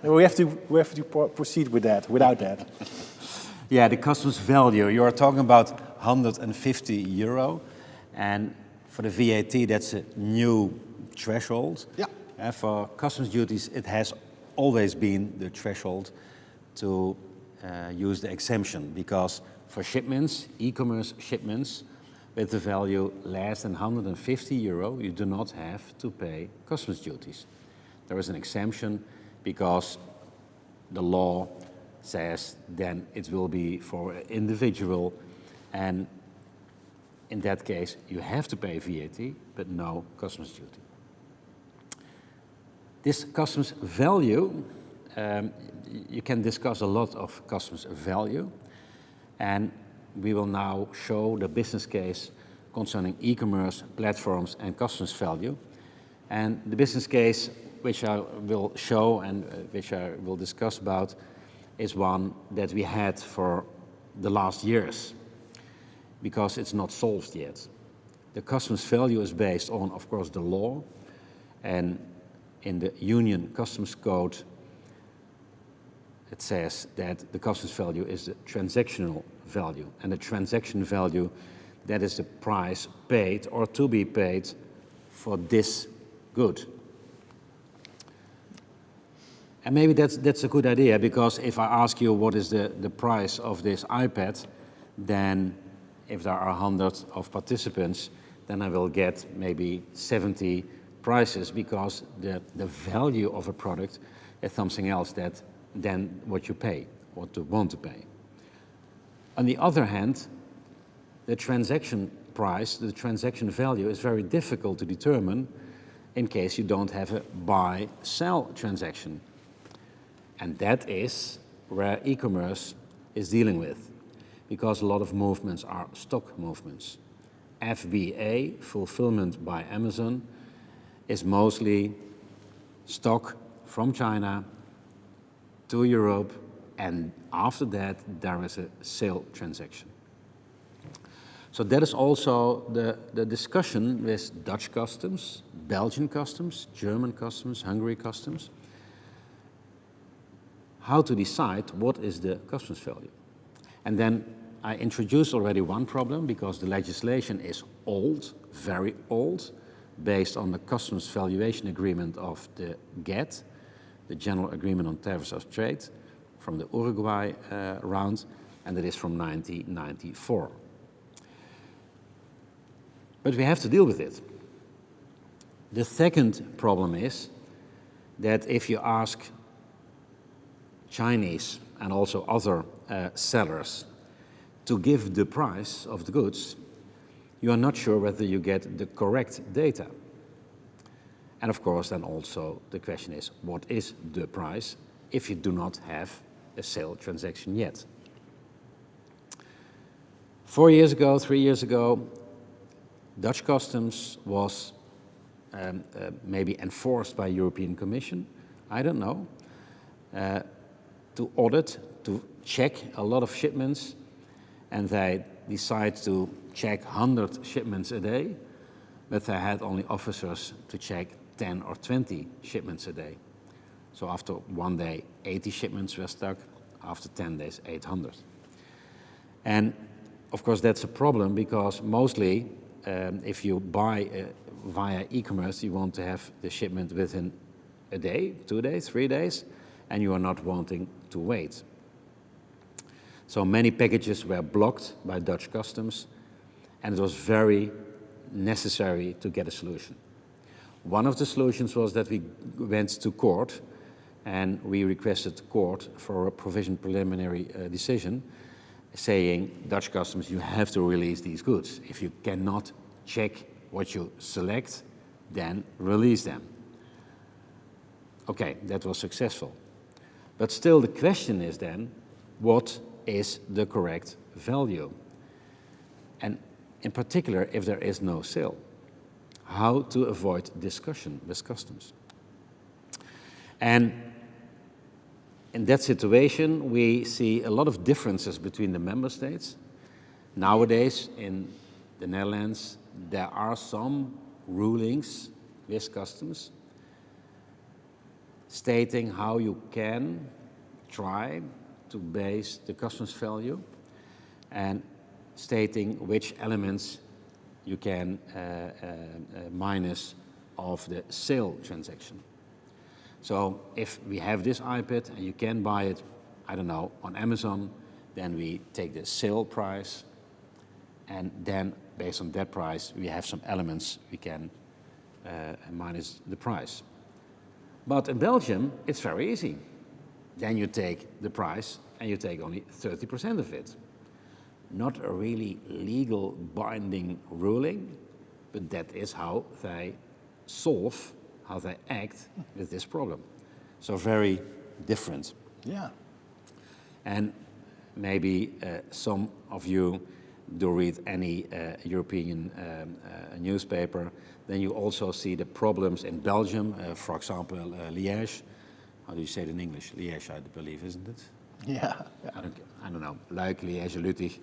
We have to proceed with that, without that. Yeah, the customs value. You are talking about 150 euro. And for the VAT, that's a new threshold. Yeah. For customs duties, it has always been the threshold to use the exemption, because for shipments, e-commerce shipments with the value less than 150 euro, you do not have to pay customs duties. There is an exemption because the law says then it will be for an individual, and in that case you have to pay VAT but no customs duty. This customs value, you can discuss a lot of customs value, and we will now show the business case concerning e-commerce platforms and customs value. And the business case which I will show and which I will discuss about is one that we had for the last years, because it's not solved yet. The customs value is based on, of course, the law, and in the Union Customs Code, it says that the customs value is the transactional value. And the transaction value, that is the price paid or to be paid for this good. And maybe that's a good idea, because if I ask you what is the price of this iPad, then if there are 100 of participants, then I will get maybe 70 prices, because the value of a product is something else than what you pay, what you want to pay. On the other hand, the transaction price, the transaction value is very difficult to determine in case you don't have a buy-sell transaction. And that is where e-commerce is dealing with, because a lot of movements are stock movements. FBA, fulfillment by Amazon, is mostly stock from China to Europe and after that there is a sale transaction. So that is also the discussion with Dutch customs, Belgian customs, German customs, Hungary customs, how to decide what is the customs value. And then I introduced already one problem, because the legislation is old, very old, based on the customs valuation agreement of the GATT, the General Agreement on Tariffs of Trade, from the Uruguay round, and it is from 1994. But we have to deal with it. The second problem is that if you ask Chinese and also other sellers to give the price of the goods, you are not sure whether you get the correct data. And of course, then also the question is, what is the price if you do not have a sale transaction yet? 4 years ago, 3 years ago, Dutch customs was maybe enforced by European Commission, I don't know, to audit, to check a lot of shipments, and they decide to check 100 shipments a day, but they had only officers to check 10 or 20 shipments a day. So after one day, 80 shipments were stuck, after 10 days, 800. And of course that's a problem, because mostly if you buy via e-commerce, you want to have the shipment within a day, 2 days, 3 days, and you are not wanting to wait. So many packages were blocked by Dutch customs, and it was very necessary to get a solution. One of the solutions was that we went to court, and we requested the court for a provisional preliminary decision, saying, Dutch customs, you have to release these goods. If you cannot check what you select, then release them. Okay, that was successful. But still the question is then, what is the correct value? And in particular, if there is no sale, how to avoid discussion with customs? And in that situation, we see a lot of differences between the member states. Nowadays, in the Netherlands, there are some rulings with customs stating how you can try to base the customs value and stating which elements you can minus of the sale transaction. So if we have this iPad and you can buy it, I don't know, on Amazon, then we take the sale price, and then based on that price, we have some elements we can minus the price. But in Belgium, it's very easy. Then you take the price and you take only 30% of it. Not a really legal binding ruling, but that is how they solve, how they act with this problem. So very different. Yeah. And maybe some of you do read any European newspaper, then you also see the problems in Belgium, for example, Liège. How do you say it in English? Liège, I believe, isn't it? Yeah. I don't know, like Liège, Luttig.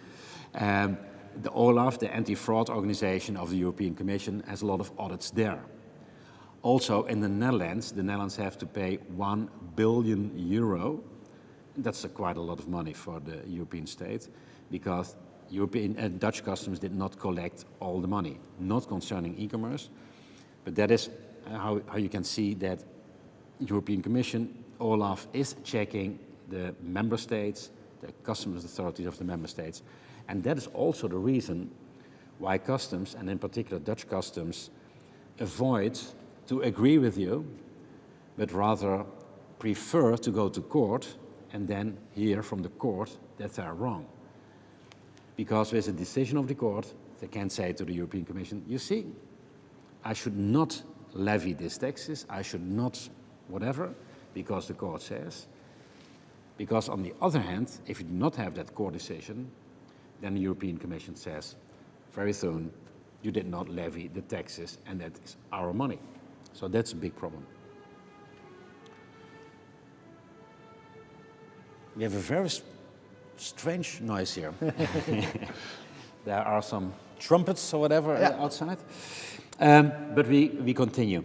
The OLAF, the anti-fraud organization of the European Commission, has a lot of audits there. Also in the Netherlands have to pay 1 billion euro. That's quite a lot of money for the European state, because Dutch customs did not collect all the money, not concerning e-commerce, but that is how you can see that European Commission, OLAF, is checking the member states, the customs authorities of the member states, and that is also the reason why customs, and in particular Dutch customs, avoid to agree with you, but rather prefer to go to court and then hear from the court that they are wrong. Because with a decision of the court, they can say to the European Commission, you see, I should not levy these taxes, I should not whatever, because the court says. Because on the other hand, if you do not have that court decision, then the European Commission says, very soon, you did not levy the taxes, and that is our money. So that's a big problem. we have a very strange noise here. There are some trumpets or whatever outside. But we continue.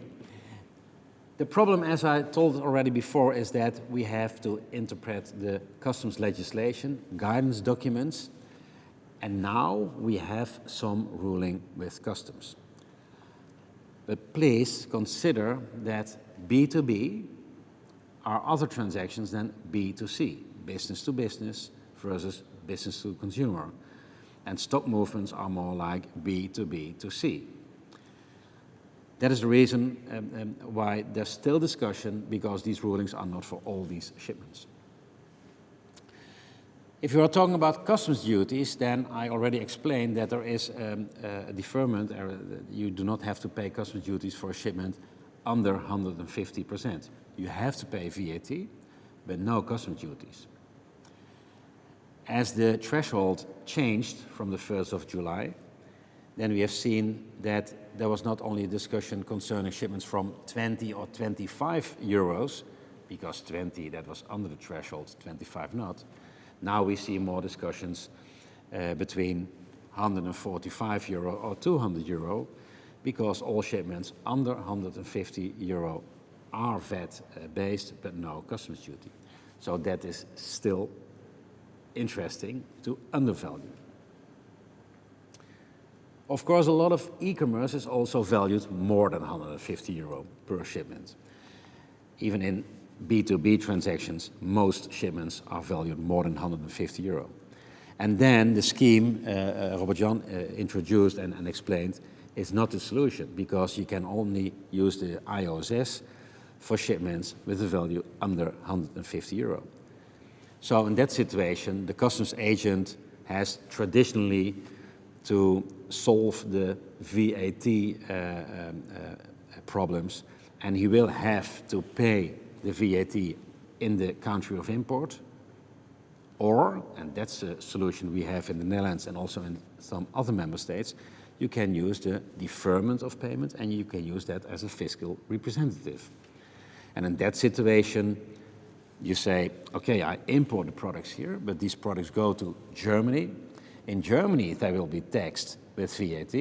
The problem, as I told already before, is that we have to interpret the customs legislation, guidance documents, and now we have some ruling with customs. But please consider that B2B are other transactions than B2C, business to business versus business to consumer. And stock movements are more like B2B2C. That is the reason why there's still discussion, because these rulings are not for all these shipments. If you are talking about customs duties, then I already explained that there is a deferment. You do not have to pay customs duties for a shipment under 150%. You have to pay VAT, but no customs duties. As the threshold changed from the 1st of July, then we have seen that there was not only a discussion concerning shipments from 20 or 25 euros, because 20, that was under the threshold, 25 not. Now we see more discussions between 145 euro or 200 euro, because all shipments under 150 euro are VAT based, but no customs duty. So that is still interesting to undervalue. Of course, a lot of e-commerce is also valued more than 150 euro per shipment. Even in B2B transactions, most shipments are valued more than 150 euro. And then the scheme Robert-Jan introduced and explained is not the solution, because you can only use the IOSS for shipments with a value under 150 euro. So in that situation, the customs agent has traditionally to solve the VAT problems, and he will have to pay the VAT in the country of import, or, and that's a solution we have in the Netherlands and also in some other member states, you can use the deferment of payment, and you can use that as a fiscal representative. And in that situation, you say, okay, I import the products here, but these products go to Germany. In Germany, they will be taxed with VAT,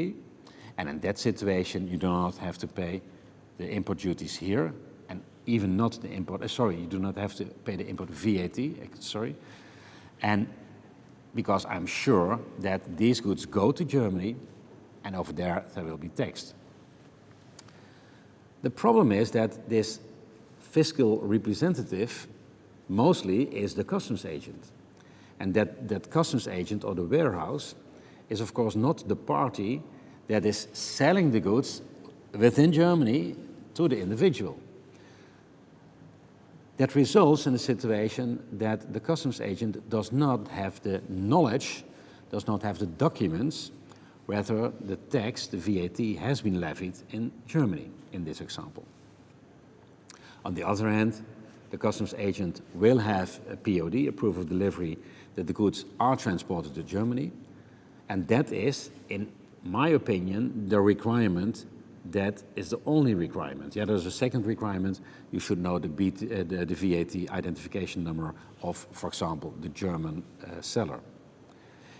and in that situation, you do not have to pay the import duties here, and even not the import, you do not have to pay the import VAT, and because I'm sure that these goods go to Germany, and over there, they will be taxed. The problem is that this fiscal representative mostly is the customs agent. And that customs agent or the warehouse is of course not the party that is selling the goods within Germany to the individual. That results in a situation that the customs agent does not have the knowledge, does not have the documents, whether the tax, the VAT, has been levied in Germany, in this example. On the other hand, the customs agent will have a POD, a proof of delivery, that the goods are transported to Germany, and that is, in my opinion, the requirement that is the only requirement. Yeah, there's a second requirement. You should know the VAT identification number of, for example, the German seller.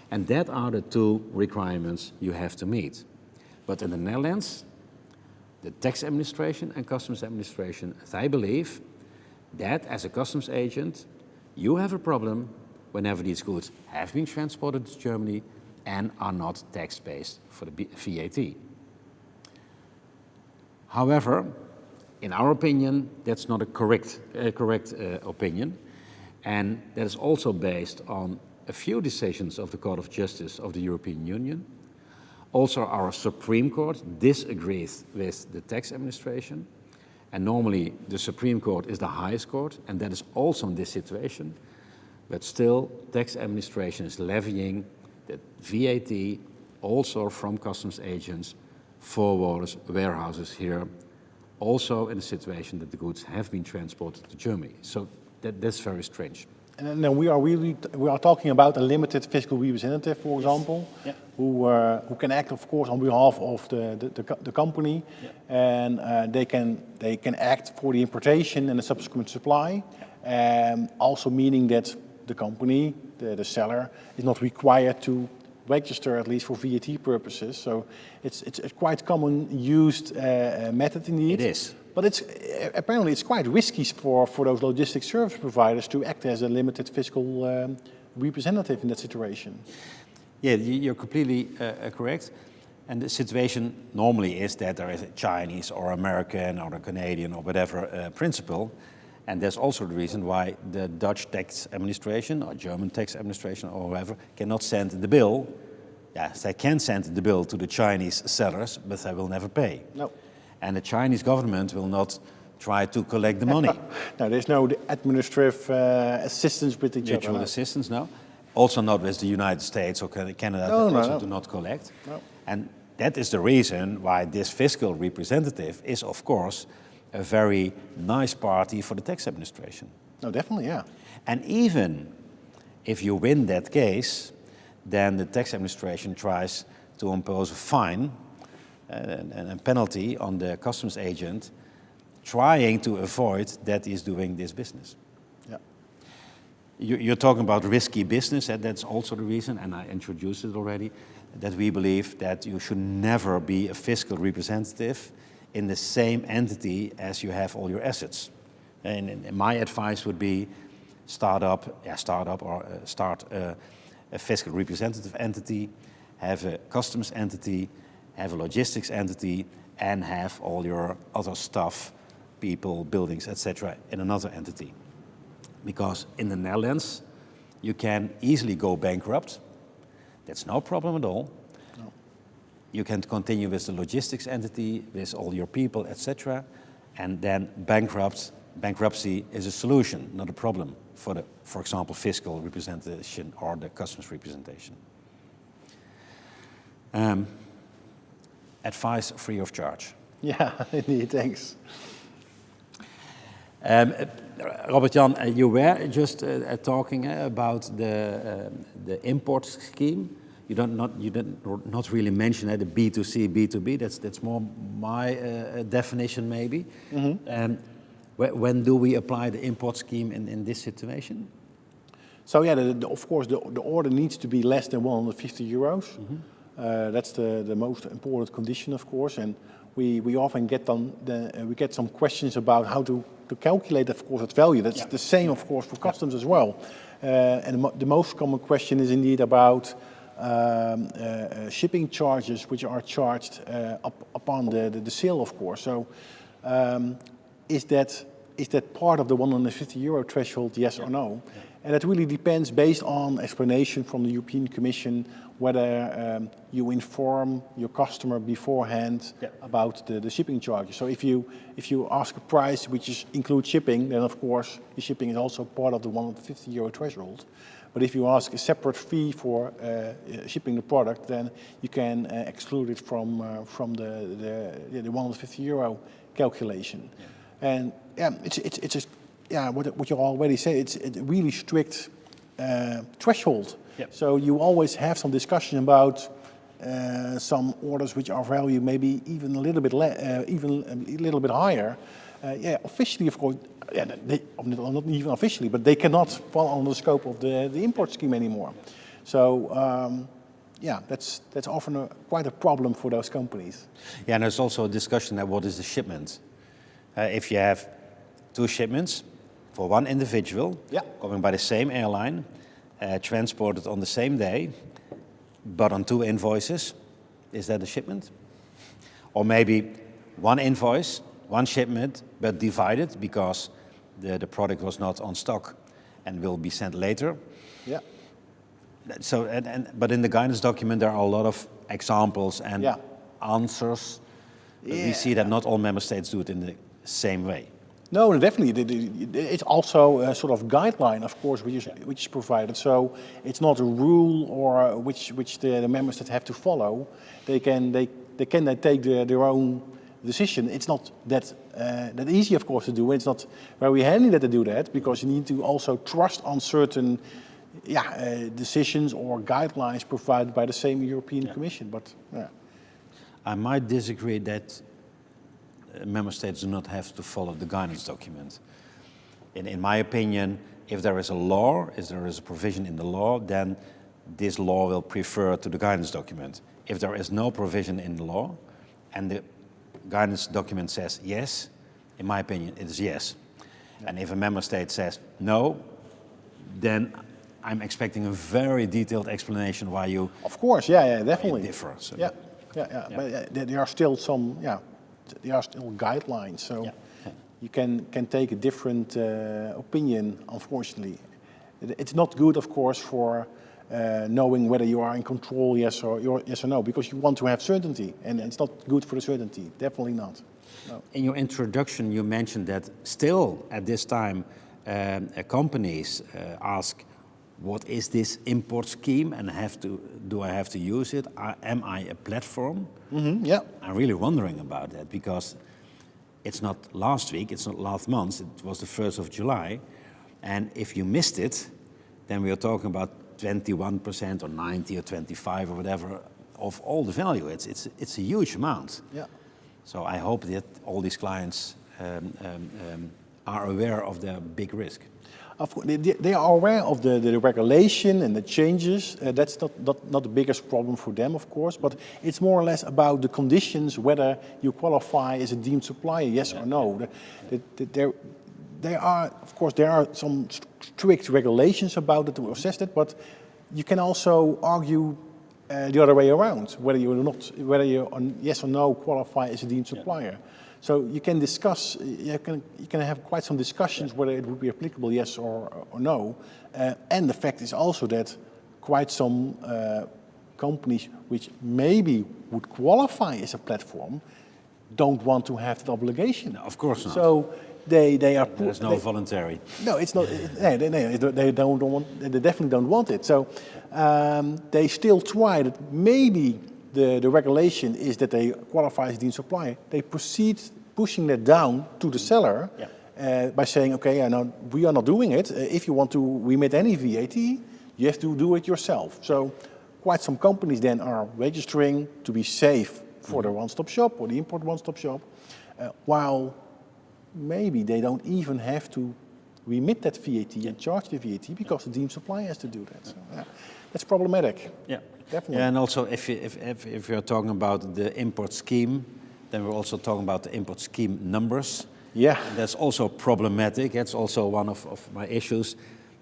And that are the two requirements you have to meet. But in the Netherlands, the tax administration and customs administration, they believe that as a customs agent, you have a problem whenever these goods have been transported to Germany and are not tax-based for the VAT. However, in our opinion, that's not a correct opinion, and that is also based on a few decisions of the Court of Justice of the European Union. Also, our Supreme Court disagrees with the tax administration, and normally the Supreme Court is the highest court, and that is also in this situation. But still, tax administration is levying the VAT also from customs agents, forwarders, warehouses here, also in a situation that the goods have been transported to Germany. So that's very strange. And then we are talking about a limited fiscal representative, for example, yeah, who can act, of course, on behalf of the company, yeah, and they can act for the importation and the subsequent supply, also meaning that the company, the seller, is not required to register, at least for VAT purposes. So it's a quite common used method indeed. It is. But apparently it's quite risky for those logistics service providers to act as a limited fiscal representative in that situation. Yeah, you're completely correct. And the situation normally is that there is a Chinese or American or a Canadian or whatever principle. And there's also the reason why the Dutch tax administration or German tax administration or whoever cannot send the bill. Yes, they can send the bill to the Chinese sellers, but they will never pay. No. And the Chinese government will not try to collect the money. No, there's no administrative assistance with each other. Mutual assistance, no. Also not with the United States or Canada, do not collect. No. And that is the reason why this fiscal representative is, of course, a very nice party for the tax administration. No, definitely, yeah. And even if you win that case, then the tax administration tries to impose a fine and a penalty on the customs agent, trying to avoid that he's doing this business. Yeah. You're talking about risky business, and that's also the reason, and I introduced it already, that we believe that you should never be a fiscal representative in the same entity as you have all your assets. And my advice would be start a fiscal representative entity, have a customs entity, have a logistics entity, and have all your other stuff, people, buildings, etc. in another entity. Because in the Netherlands, you can easily go bankrupt. That's no problem at all. No. You can continue with the logistics entity, with all your people, etc. And then bankruptcy is a solution, not a problem for example, fiscal representation or the customs representation. Advice free of charge. Yeah, indeed, thanks. Robert-Jan, you were just talking about the import scheme. You did not really mention the B2C, B2B. That's more my definition, maybe. Mm-hmm. When do we apply the import scheme in this situation? So yeah, of course, the order needs to be less than 150 euros. Mm-hmm. That's the most important condition, of course. And we often get some questions about how to calculate, of course, that value. That's the same, of course, for customs as well. And the most common question is indeed about shipping charges, which are charged upon the sale, of course. So is that part of the 150 euro threshold, yes or no? Yeah. And it really depends, based on explanation from the European Commission, whether you inform your customer beforehand about the shipping charges. So if you ask a price which includes shipping, then of course the shipping is also part of the 150 euro threshold. But if you ask a separate fee for shipping the product, then you can exclude it from the 150 euro calculation. Yeah. And what you already said, it's a really strict threshold. Yep. So you always have some discussion about some orders which are value maybe even a little bit higher. Officially, of course, not even officially, but they cannot fall under the scope of the import scheme anymore. So that's often quite a problem for those companies. Yeah, and there's also a discussion that what is the shipment? If you have two shipments for one individual, coming by the same airline, transported on the same day, but on two invoices, is that a shipment? Or maybe one invoice, one shipment, but divided because the product was not on stock and will be sent later. Yeah. So, but in the guidance document, there are a lot of examples and answers. But we see that not all member states do it in the same way. No, definitely. It's also a sort of guideline, of course, which is provided. So it's not a rule or which the member states have to follow. They can take their own decision. It's not that easy, of course, to do. It's not very handy that they do that, because you need to also trust on certain decisions or guidelines provided by the same European Commission. But I might disagree that member states do not have to follow the guidance document. In my opinion, if there is a law, if there is a provision in the law, then this law will refer to the guidance document. If there is no provision in the law, and the guidance document says yes, in my opinion, it is yes. And if a member state says no, then I'm expecting a very detailed explanation why you... Of course, definitely. Differ. So. Yeah. But there are still some, there are still guidelines. So you can take a different opinion, unfortunately. It's not good, of course, for knowing whether you are in control, yes or no, because you want to have certainty, and it's not good for the certainty. Definitely not. No. In your introduction, you mentioned that still at this time, companies ask, what is this import scheme, and do I have to use it? Am I a platform? Mm-hmm, I'm really wondering about that, because it's not last week, it's not last month, it was the 1st of July. And if you missed it, then we are talking about 21% or 90 or 25 or whatever of all the value. It's a huge amount. Yeah. So I hope that all these clients are aware of their big risk. Of course, they are aware of the regulation and the changes. That's not the biggest problem for them, of course, but it's more or less about the conditions, whether you qualify as a deemed supplier, yes or no. There are some strict regulations about it to assess that, but you can also argue the other way around, whether you yes or no qualify as a deemed supplier. So you can discuss, you can have quite some discussions whether it would be applicable, yes or no. And the fact is also that quite some companies which maybe would qualify as a platform don't want to have that obligation. No, of course not. So they are. There's no voluntary. No, it's not. They don't want. They definitely don't want it. So they still try that. Maybe the regulation is that they qualify as deemed supplier. They proceed pushing that down to the seller by saying, okay, now we are not doing it. If you want to remit any VAT, you have to do it yourself. So quite some companies then are registering to be safe for the one-stop shop or the import one-stop shop, while maybe they don't even have to remit that VAT and charge the VAT because the deemed supplier has to do that. So, that's problematic. Yeah, definitely. Yeah, and also if you're talking about the import scheme, then we're also talking about the import scheme numbers. Yeah, and that's also problematic. That's also one of my issues,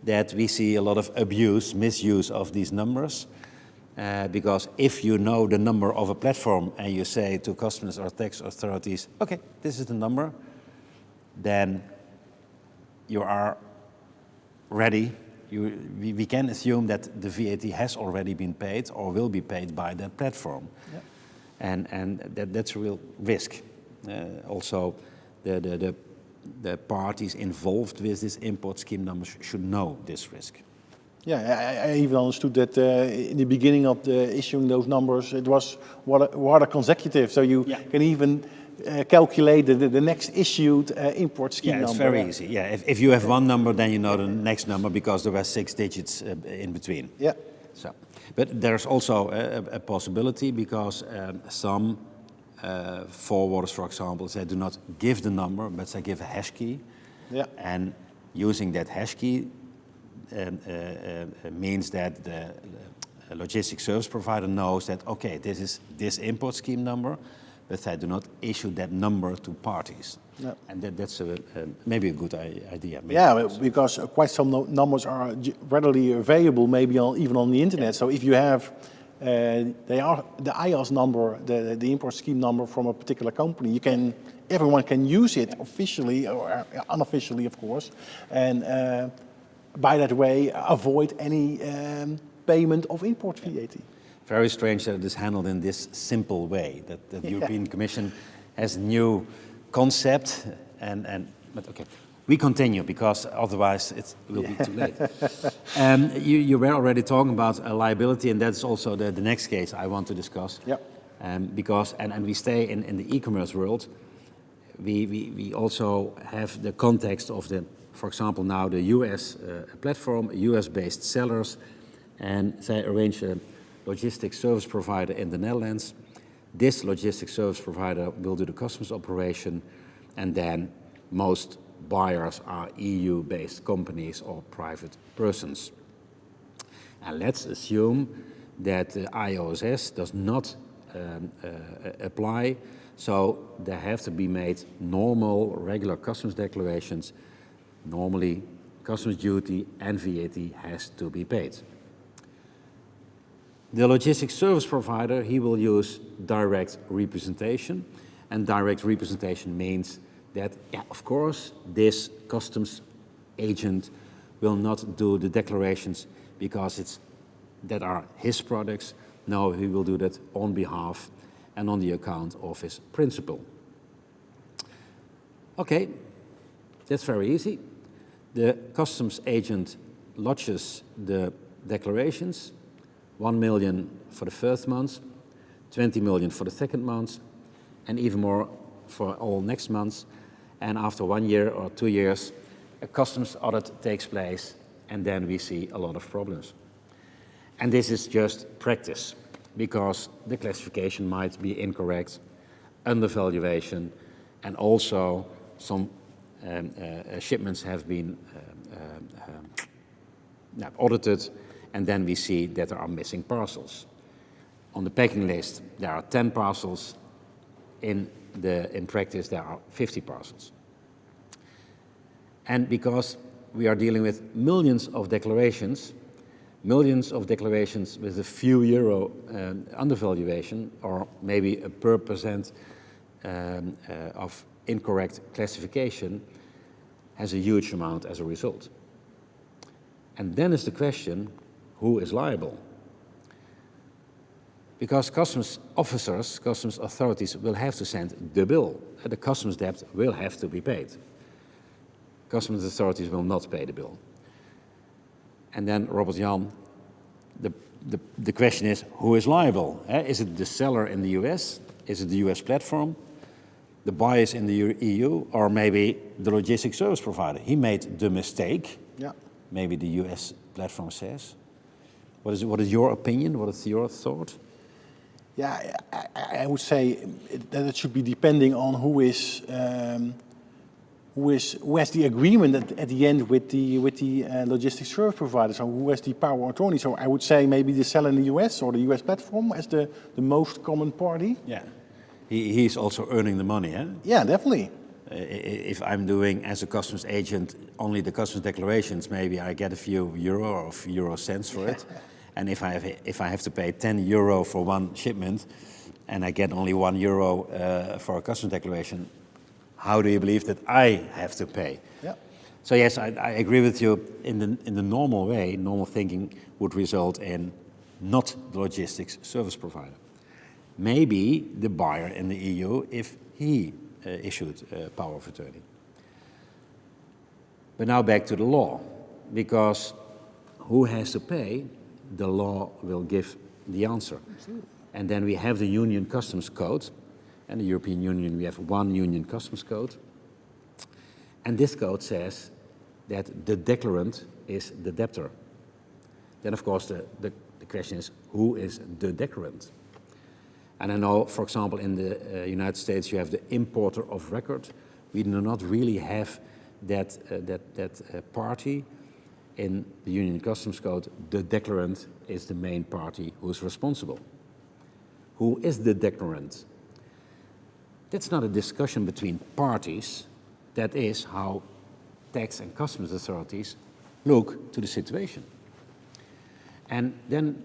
that we see a lot of abuse, misuse of these numbers. Because if you know the number of a platform and you say to customers or tax authorities, okay, this is the number, then you are ready. We can assume that the VAT has already been paid or will be paid by that platform. Yeah. And that's a real risk. Also, the parties involved with this import scheme numbers should know this risk. Yeah, I even understood that in the beginning of the issuing those numbers, it was rather consecutive. So you can even calculate the next issued import scheme number. Yeah, it's very easy. Yeah, if you have one number, then you know the next number because there were 6 digits in between. Yeah. So, but there's also a possibility because some forwarders, for example, they do not give the number, but they give a hash key. Yeah. And using that hash key means that the logistics service provider knows that, okay, this is this import scheme number, but they do not issue that number to parties. Yeah. And that's maybe a good idea. Yeah, because quite some numbers are readily available, maybe even on the internet. Yeah. So if you have the IAS number, the import scheme number from a particular company, everyone can use it officially or unofficially, of course, and by that way avoid any payment of import VAT. Very strange that it is handled in this simple way, that the European Commission has a new concept, but okay. We continue, because otherwise it will be too late. You were already talking about liability, and that's also the next case I want to discuss. Yep. Because we stay in the e-commerce world, we also have the context of for example, now the US platform, US-based sellers, and they arrange a logistics service provider in the Netherlands. This logistics service provider will do the customs operation, and then most buyers are EU-based companies or private persons. And let's assume that the IOSS does not apply, so there have to be made normal, regular customs declarations. Normally, customs duty and VAT has to be paid. The logistics service provider, he will use direct representation, and direct representation means that, yeah, of course, this customs agent will not do the declarations because that are his products. No, he will do that on behalf and on the account of his principal. Okay, that's very easy. The customs agent lodges the declarations, 1 million for the first month, 20 million for the second month, and even more for all next months. And after 1 year or 2 years, a customs audit takes place, and then we see a lot of problems. And this is just practice, because the classification might be incorrect, undervaluation, and also some shipments have been audited, and then we see that there are missing parcels. On the packing list, there are 10 parcels. In practice, there are 50 parcels. And because we are dealing with millions of declarations with a few euro undervaluation, or maybe a per percent of incorrect classification, has a huge amount as a result. And then is the question, who is liable? Because customs officers, customs authorities will have to send the bill. The customs debt will have to be paid. Customs authorities will not pay the bill. And then, Robert Jan, the question is, who is liable? Is it the seller in the US? Is it the US platform? The buyers in the EU? Or maybe the logistics service provider? He made the mistake. Yeah. Maybe the US platform says. What is your opinion? What is your thought? Yeah, I would say that it should be depending on who has the agreement at the end with the logistics service provider. So who has the power of attorney? So I would say maybe the seller in the US or the US platform as the most common party. Yeah, he's also earning the money, eh? Yeah, definitely. If I'm doing as a customs agent only the customs declarations, maybe I get a few euro or a few euro cents for it. And if I have to pay 10 euro for one shipment, and I get only 1 euro for a customs declaration, how do you believe that I have to pay? Yeah. So yes, I agree with you. In the normal way, normal thinking would result in not the logistics service provider. Maybe the buyer in the EU if he issued power of attorney. But now back to the law, because who has to pay? The law will give the answer. And then we have the Union Customs Code, and the European Union, we have one Union Customs Code. And this code says that the declarant is the debtor. Then, of course, the question is, who is the declarant? And I know, for example, in the United States, you have the importer of record. We do not really have that party. In the Union Customs Code, the declarant is the main party who is responsible. Who is the declarant? That's not a discussion between parties. That is how tax and customs authorities look to the situation. And then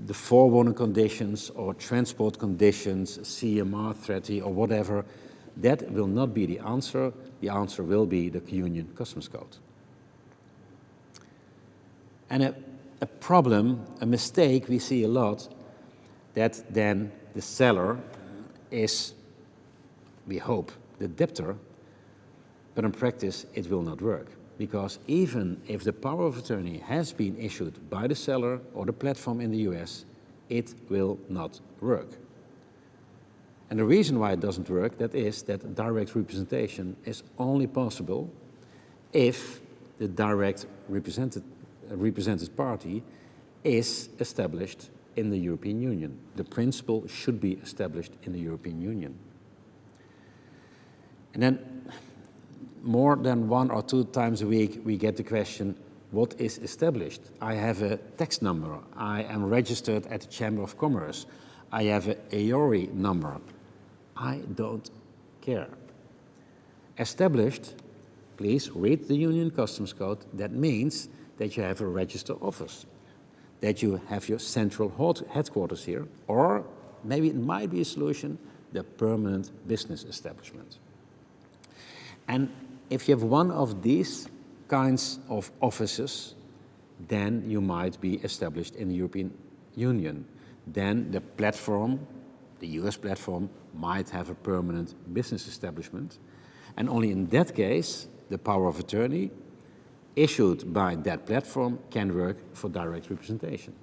the forewarning conditions or transport conditions, CMR treaty or whatever, that will not be the answer. The answer will be the Union Customs Code. And a problem, a mistake we see a lot, that then the seller is, we hope, the debtor, but in practice it will not work. Because even if the power of attorney has been issued by the seller or the platform in the US, it will not work. And the reason why it doesn't work, that is that direct representation is only possible if the direct represented party is established in the European Union. The principle should be established in the European Union. And then more than 1 or 2 times a week we get the question, what is established? I have a tax number. I am registered at the Chamber of Commerce. I have a AORI number. I don't care. Established, please read the Union Customs Code. That means that you have a registered office, that you have your central headquarters here, or maybe it might be a solution, the permanent business establishment. And if you have one of these kinds of offices, then you might be established in the European Union. Then the platform, the US platform, might have a permanent business establishment. And only in that case, the power of attorney issued by that platform can work for direct representation.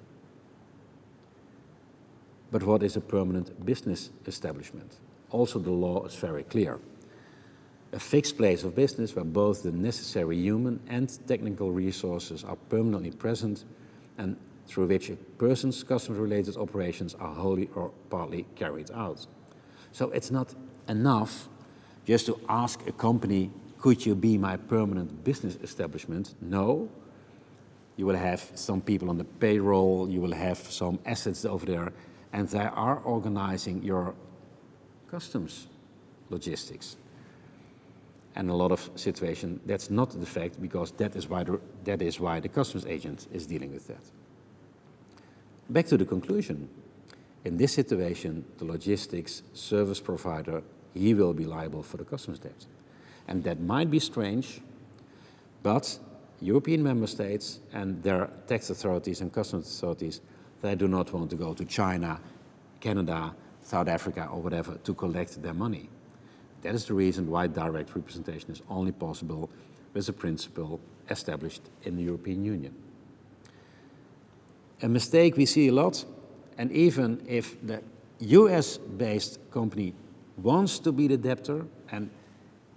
But what is a permanent business establishment? Also, the law is very clear. A fixed place of business where both the necessary human and technical resources are permanently present and through which a person's customer-related operations are wholly or partly carried out. So it's not enough just to ask a company, could you be my permanent business establishment? No. You will have some people on the payroll, you will have some assets over there, and they are organizing your customs logistics. And a lot of situations, that's not the fact, because that is why the customs agent is dealing with that. Back to the conclusion. In this situation, the logistics service provider, he will be liable for the customs debt. And that might be strange, but European member states and their tax authorities and customs authorities, they do not want to go to China, Canada, South Africa, or whatever to collect their money. That is the reason why direct representation is only possible with a principle established in the European Union. A mistake we see a lot, and even if the US-based company wants to be the debtor, and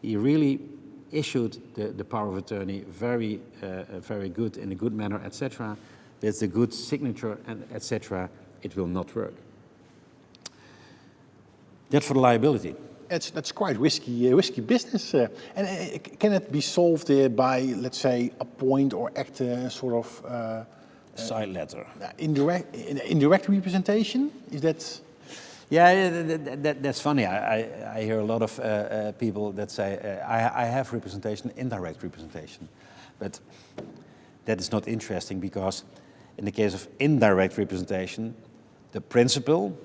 he really issued the power of attorney very good, in a good manner, etc., with a good signature, and etc., it will not work. That for the liability. That's quite risky business. And can it be solved by, let's say, appoint or act sort of side letter? Indirect representation? Is that? Yeah, that's funny. I hear a lot of people that say, I have representation, indirect representation. But that is not interesting, because in the case of indirect representation, the principal,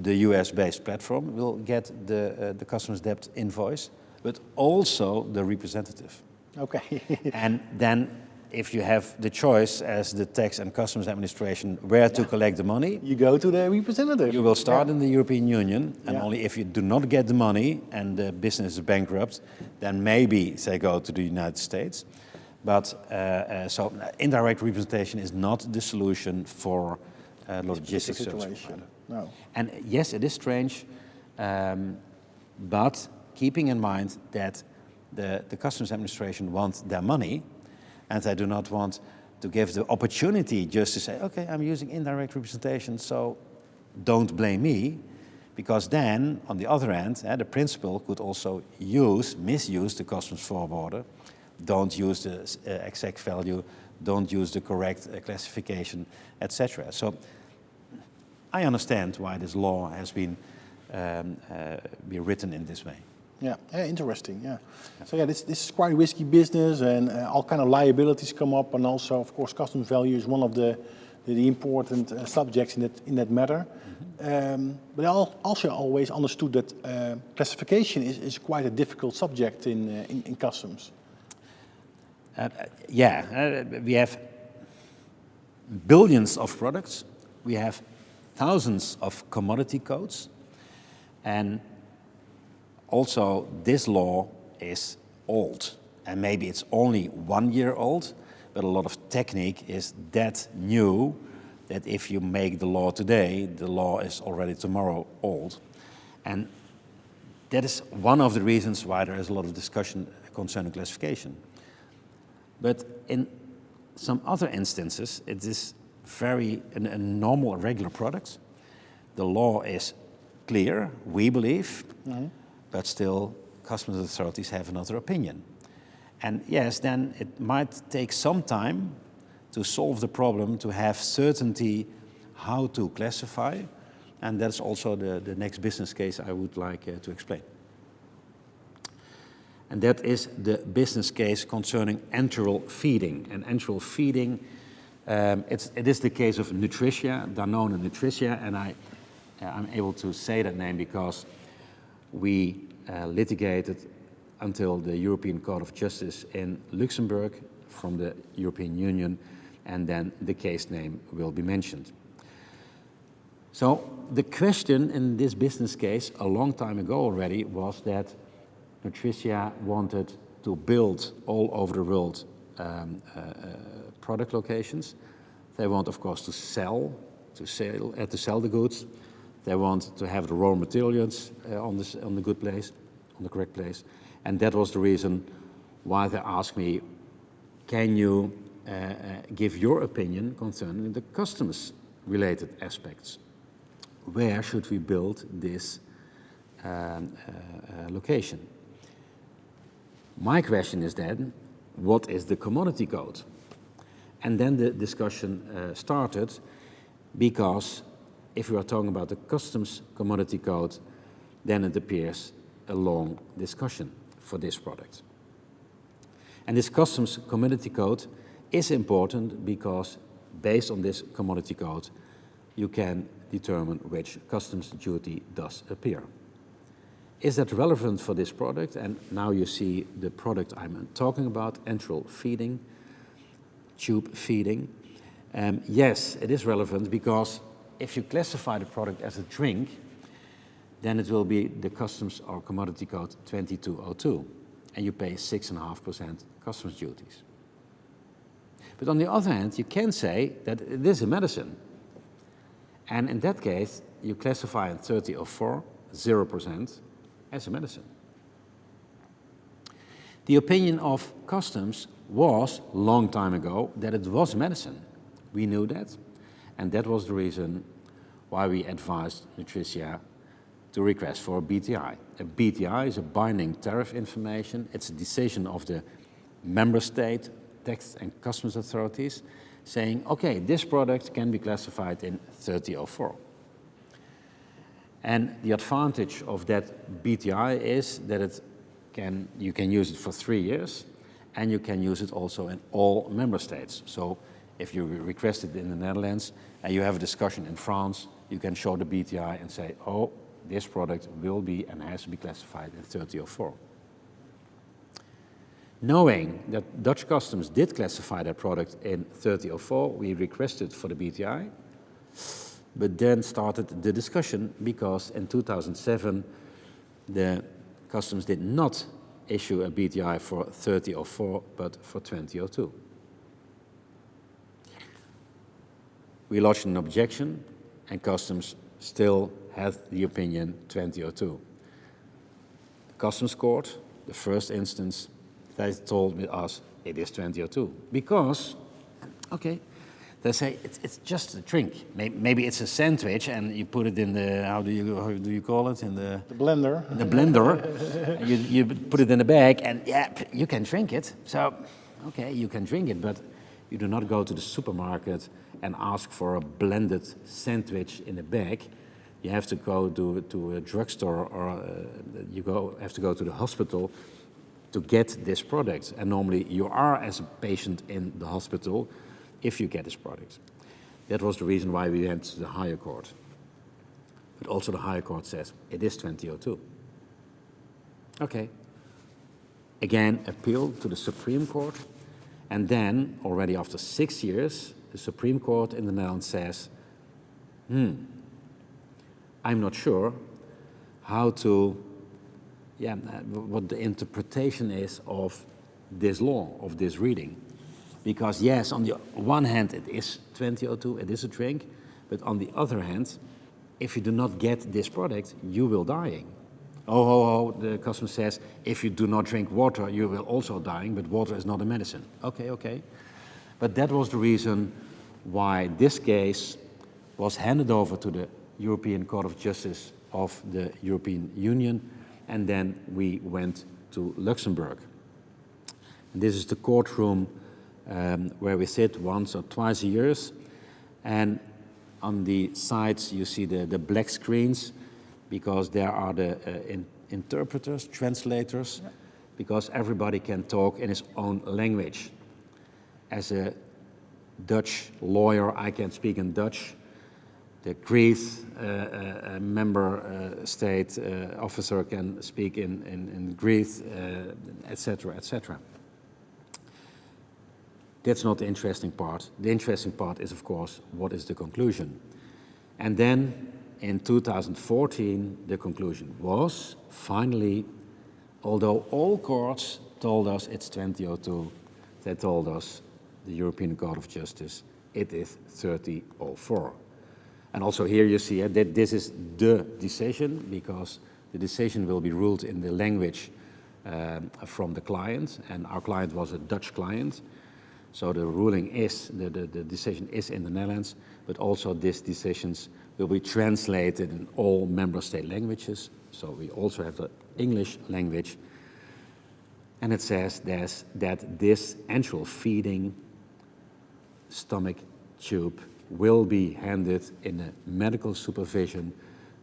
the US-based platform, will get the customs debt invoice, but also the representative. Okay. And then if you have the choice as the tax and customs administration where to collect the money, you go to the representative. You will start in the European Union, and only if you do not get the money and the business is bankrupt, then maybe they go to the United States. But so indirect representation is not the solution for logistics service. No. And yes, it is strange, but keeping in mind that the customs administration wants their money, and they do not want to give the opportunity just to say, okay, I'm using indirect representation, so don't blame me, because then, on the other hand, the principal could also misuse the customs forwarder, don't use the exact value, don't use the correct classification, etc. So I understand why this law has been written in this way. Yeah, interesting. Yeah. So yeah, this is quite risky business, and all kind of liabilities come up, and also, of course, customs value is one of the important subjects in that matter. Mm-hmm. But I also always understood that classification is quite a difficult subject in customs. We have billions of products. We have thousands of commodity codes, and also, this law is old, and maybe it's only 1 year old, but a lot of technique is that new that if you make the law today, the law is already tomorrow old. And that is one of the reasons why there is a lot of discussion concerning classification. But in some other instances, it is a normal, regular product. The law is clear, we believe, but still customs authorities have another opinion. And yes, then it might take some time to solve the problem, to have certainty how to classify, and that's also the next business case I would like to explain. And that is the business case concerning enteral feeding. And enteral feeding, it is the case of Nutricia, Danone Nutricia, and I'm able to say that name because we litigated until the European Court of Justice in Luxembourg from the European Union, and then the case name will be mentioned. So the question in this business case a long time ago already was that Nutricia wanted to build all over the world product locations. They want, of course, to sell the goods. They want to have the raw materials on the good place, on the correct place. And that was the reason why they asked me, can you give your opinion concerning the customs-related aspects? Where should we build this location? My question is then, what is the commodity code? And then the discussion started, because if we are talking about the customs commodity code, then it appears a long discussion for this product. And this customs commodity code is important because based on this commodity code, you can determine which customs duty does appear. Is that relevant for this product? And now you see the product I'm talking about, enteral feeding, tube feeding. Yes, it is relevant because if you classify the product as a drink, then it will be the customs or commodity code 2202, and you pay 6.5% customs duties. But on the other hand, you can say that it is a medicine. And in that case, you classify in 3004, 0%, as a medicine. The opinion of customs was, long time ago, that it was medicine. We knew that, and that was the reason why we advised Nutricia to request for a BTI. A BTI is a binding tariff information. It's a decision of the member state tax and customs authorities saying, okay, this product can be classified in 3004. And the advantage of that BTI is that you can use it for 3 years, and you can use it also in all member states. So if you request it in the Netherlands and you have a discussion in France, you can show the BTI and say, oh, this product will be and has to be classified in 3004. Knowing that Dutch customs did classify that product in 3004, we requested for the BTI, but then started the discussion because in 2007 the customs did not issue a BTI for 3004 but for 2002. We lodged an objection and customs still had the opinion 2002. The customs court, the first instance, they told us it is 2002 because, okay, they say it's just a drink. Maybe it's a sandwich and you put it in the, how do you call it? In the blender. In the blender. you put it in a bag and yeah, you can drink it. So, okay, you can drink it, but you do not go to the supermarket and ask for a blended sandwich in a bag. You have to go to a drugstore or have to go to the hospital to get this product. And normally you are as a patient in the hospital if you get this product. That was the reason why we went to the higher court. But also the higher court says it is 2002. Okay. Again, appeal to the Supreme Court. And then, already after 6 years, the Supreme Court in the Netherlands says, I'm not sure how to, what the interpretation is of this law, of this reading. Because yes, on the one hand, it is 2002, it is a drink, but on the other hand, if you do not get this product, you will dying. The customs says, if you do not drink water, you will also dying, but water is not a medicine. Okay. But that was the reason why this case was handed over to the European Court of Justice of the European Union, and then we went to Luxembourg. And this is the courtroom where we sit once or twice a year, and on the sides you see the black screens, because there are the interpreters, translators, because everybody can talk in his own language. As a Dutch lawyer, I can speak in Dutch. The Greek member state officer can speak in Greek, etc., etc. That's not the interesting part. The interesting part is, of course, what is the conclusion? And then in 2014, the conclusion was, finally, although all courts told us it's 2002, they told us, the European Court of Justice, it is 3004. And also here you see that this is the decision, because the decision will be ruled in the language from the client, and our client was a Dutch client. So the ruling is, the decision is in the Netherlands, but also these decisions will be translated in all member state languages. So we also have the English language. And it says that this enteral feeding stomach tube will be handed in a medical supervision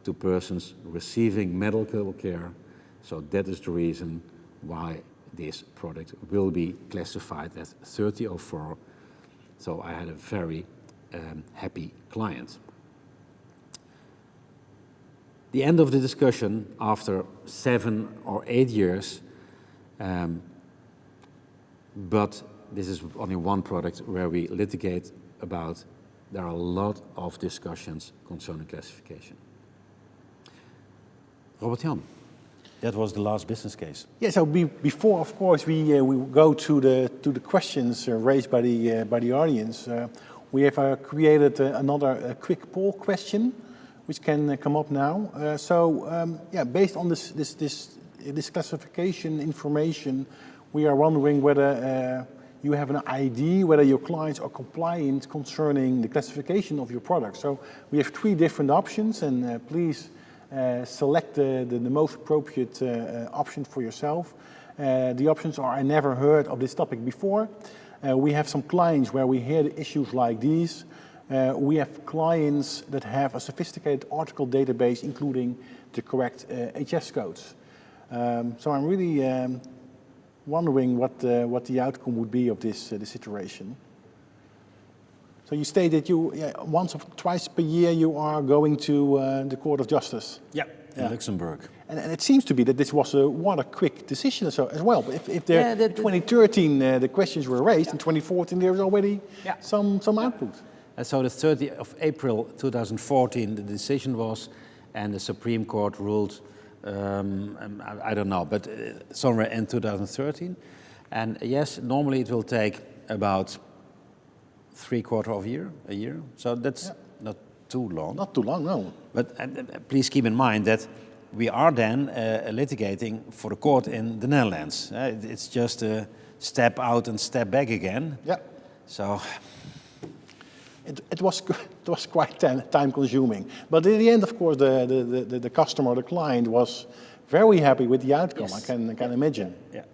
to persons receiving medical care. So that is the reason why this product will be classified as 3004. So I had a very happy client. The end of the discussion after 7 or 8 years, but this is only one product where we litigate about. There are a lot of discussions concerning classification. Robert-Jan, that was the last business case. Yeah, so before, of course, we go to the questions raised by the audience. We have created another quick poll question, which can come up now. Based on this classification information, we are wondering whether you have an idea whether your clients are compliant concerning the classification of your product. So we have 3 different options, and please select the most appropriate option for yourself. The options are: I never heard of this topic before. We have some clients where we hear issues like these. We have clients that have a sophisticated article database, including the correct HS codes. So I'm really wondering what the outcome would be of this situation. So you stated once or twice per year you are going to the Court of Justice. In Luxembourg. And it seems to be that this was what a quick decision as well. But if there, 2013 the questions were raised, in 2014 there was already some output. So the 30th of April 2014 the decision was, and the Supreme Court ruled, I don't know, but somewhere in 2013. And yes, normally it will take about 3/4 of a year. So that's not too long. Not too long, no. But please keep in mind that we are then litigating for the court in the Netherlands. It's just a step out and step back again. Yeah. So it was quite time consuming. But in the end, of course, the customer, the client, was very happy with the outcome. Yes. I can imagine. Yeah.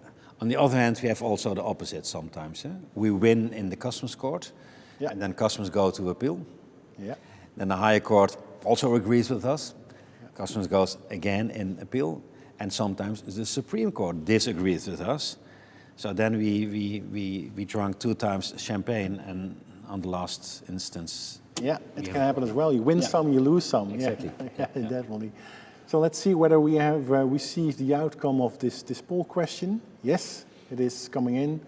On the other hand, we have also the opposite sometimes. We win in the customs court, and then customs go to appeal. Yeah. Then the higher court also agrees with us. Customs goes again in appeal, and sometimes the Supreme Court disagrees with us. So then we drank 2 times champagne, and on the last instance. Yeah, it can happen as well. You win some, you lose some. Exactly. Yeah, definitely. So let's see whether we have received the outcome of this poll question. Yes, it is coming in.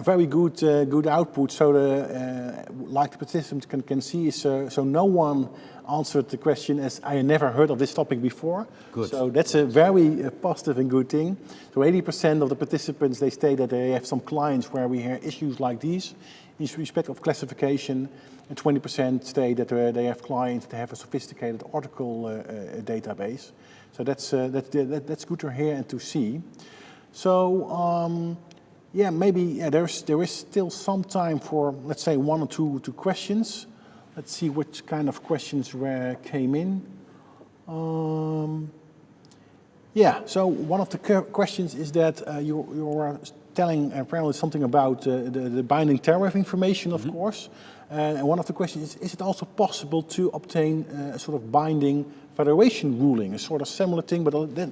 Very good output. So like the participants can see, so no one answered the question as I never heard of this topic before. Good. So that's a very positive and good thing. So 80% of the participants, they state that they have some clients where we hear issues like these in respect of classification, and 20% state that they have clients that have a sophisticated article database. So that's good to hear and to see. So there is still some time for, let's say, 1 or 2 questions. Let's see which kind of questions came in. Yeah, so one of the questions is that you are telling apparently something about the binding tariff information, of course. And one of the questions is it also possible to obtain a sort of binding valuation ruling, a sort of similar thing, but then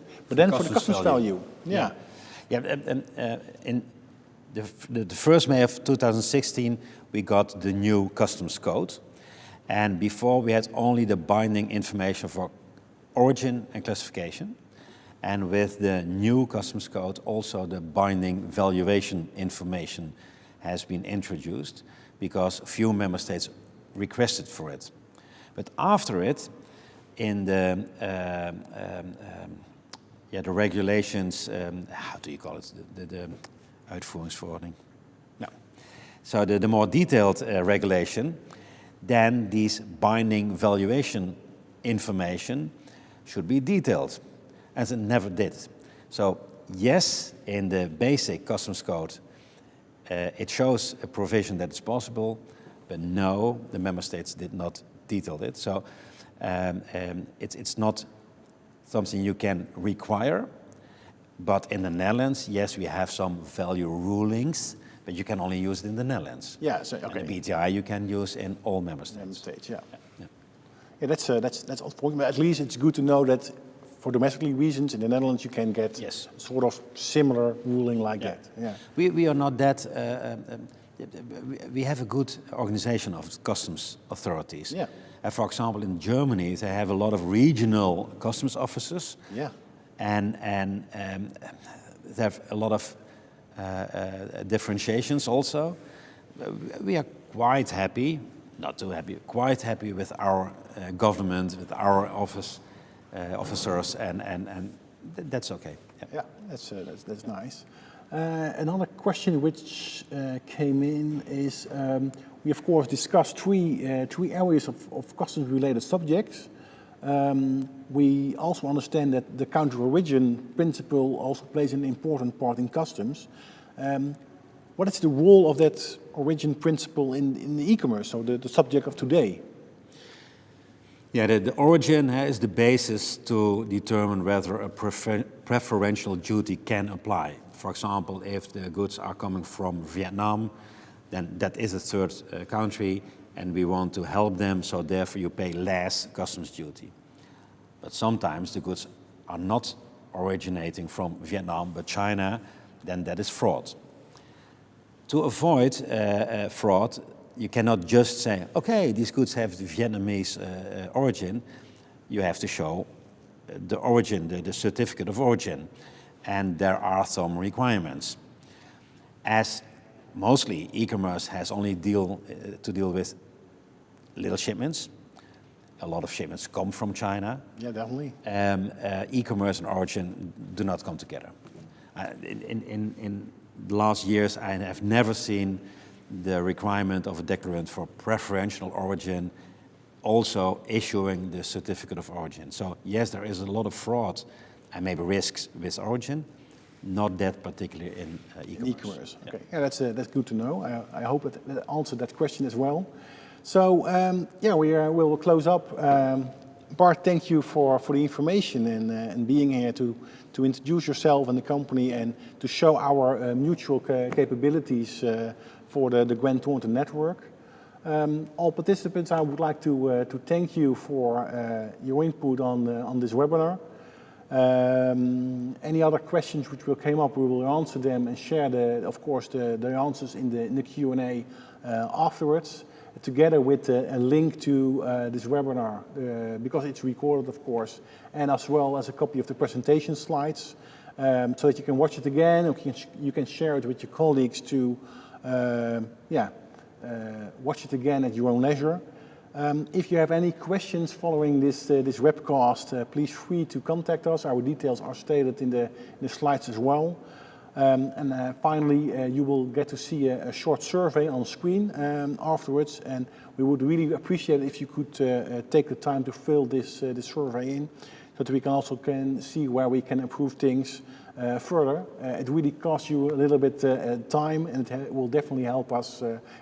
for the customs value? Yeah. In the 1st May of 2016, we got the new customs code. And before we had only the binding information for origin and classification. And with the new customs code, also the binding valuation information has been introduced because few member states requested for it. But after it, in the regulations, how do you call it? The uitvoeringsverordening. No. So the more detailed regulation, then these binding valuation information should be detailed, as it never did. So yes, in the basic customs code, it shows a provision that it's possible, but no, the member states did not detail it. So it's not something you can require, but in the Netherlands, yes, we have some value rulings, but you can only use it in the Netherlands. Yeah, so, okay. And the BTI you can use in all member states. Member states, yeah. That's all. But at least it's good to know that for domestically reasons in the Netherlands you can get sort of similar ruling like that. Yeah. We are not that. We have a good organization of customs authorities. Yeah. For example, in Germany, they have a lot of regional customs officers. Yeah. And they have a lot of differentiations also. We are quite happy, not too happy, quite happy with our government, with our officers, and that's okay. Yeah, that's nice. Another question which came in is we of course discussed three areas of customs-related subjects. We also understand that the country of origin principle also plays an important part in customs. What is the role of that origin principle in the e-commerce, so the subject of today? Yeah, the origin is the basis to determine whether a preferential duty can apply. For example, if the goods are coming from Vietnam, then that is a third country, and we want to help them, so therefore you pay less customs duty. But sometimes the goods are not originating from Vietnam, but China, then that is fraud. To avoid fraud, you cannot just say, okay, these goods have the Vietnamese origin. You have to show the origin, the certificate of origin. And there are some requirements. As mostly e-commerce has only to deal with little shipments. A lot of shipments come from China. Yeah, definitely. E-commerce and origin do not come together. In the last years, I have never seen the requirement of a declarant for preferential origin also issuing the certificate of origin. So yes, there is a lot of fraud and maybe risks with origin, not that particularly in e-commerce. Okay, yeah, that's good to know. I hope that answered that question as well. So we'll close up. Bart, thank you for the information and being here to introduce yourself and the company and to show our mutual capabilities for the Grant Thornton network. All participants, I would like to thank you for your input on this webinar. Any other questions which will come up, we will answer them and share the answers in the Q&A afterwards, together with a link to this webinar, because it's recorded, of course, and as well as a copy of the presentation slides, so that you can watch it again, or you can share it with your colleagues to watch it again at your own leisure. If you have any questions following this webcast, please free to contact us. Our details are stated in the slides as well. And finally, you will get to see a short survey on screen afterwards, and we would really appreciate it if you could take the time to fill this survey in, so that we can also see where we can improve things further. It really costs you a little bit time, and it will definitely help us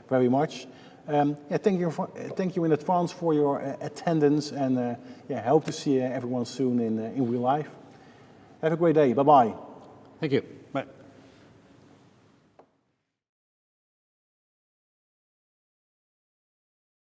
very much. Yeah, thank you in advance for your attendance, and yeah, hope to see everyone soon in real life. Have a great day. Bye-bye. Thank you. Bye.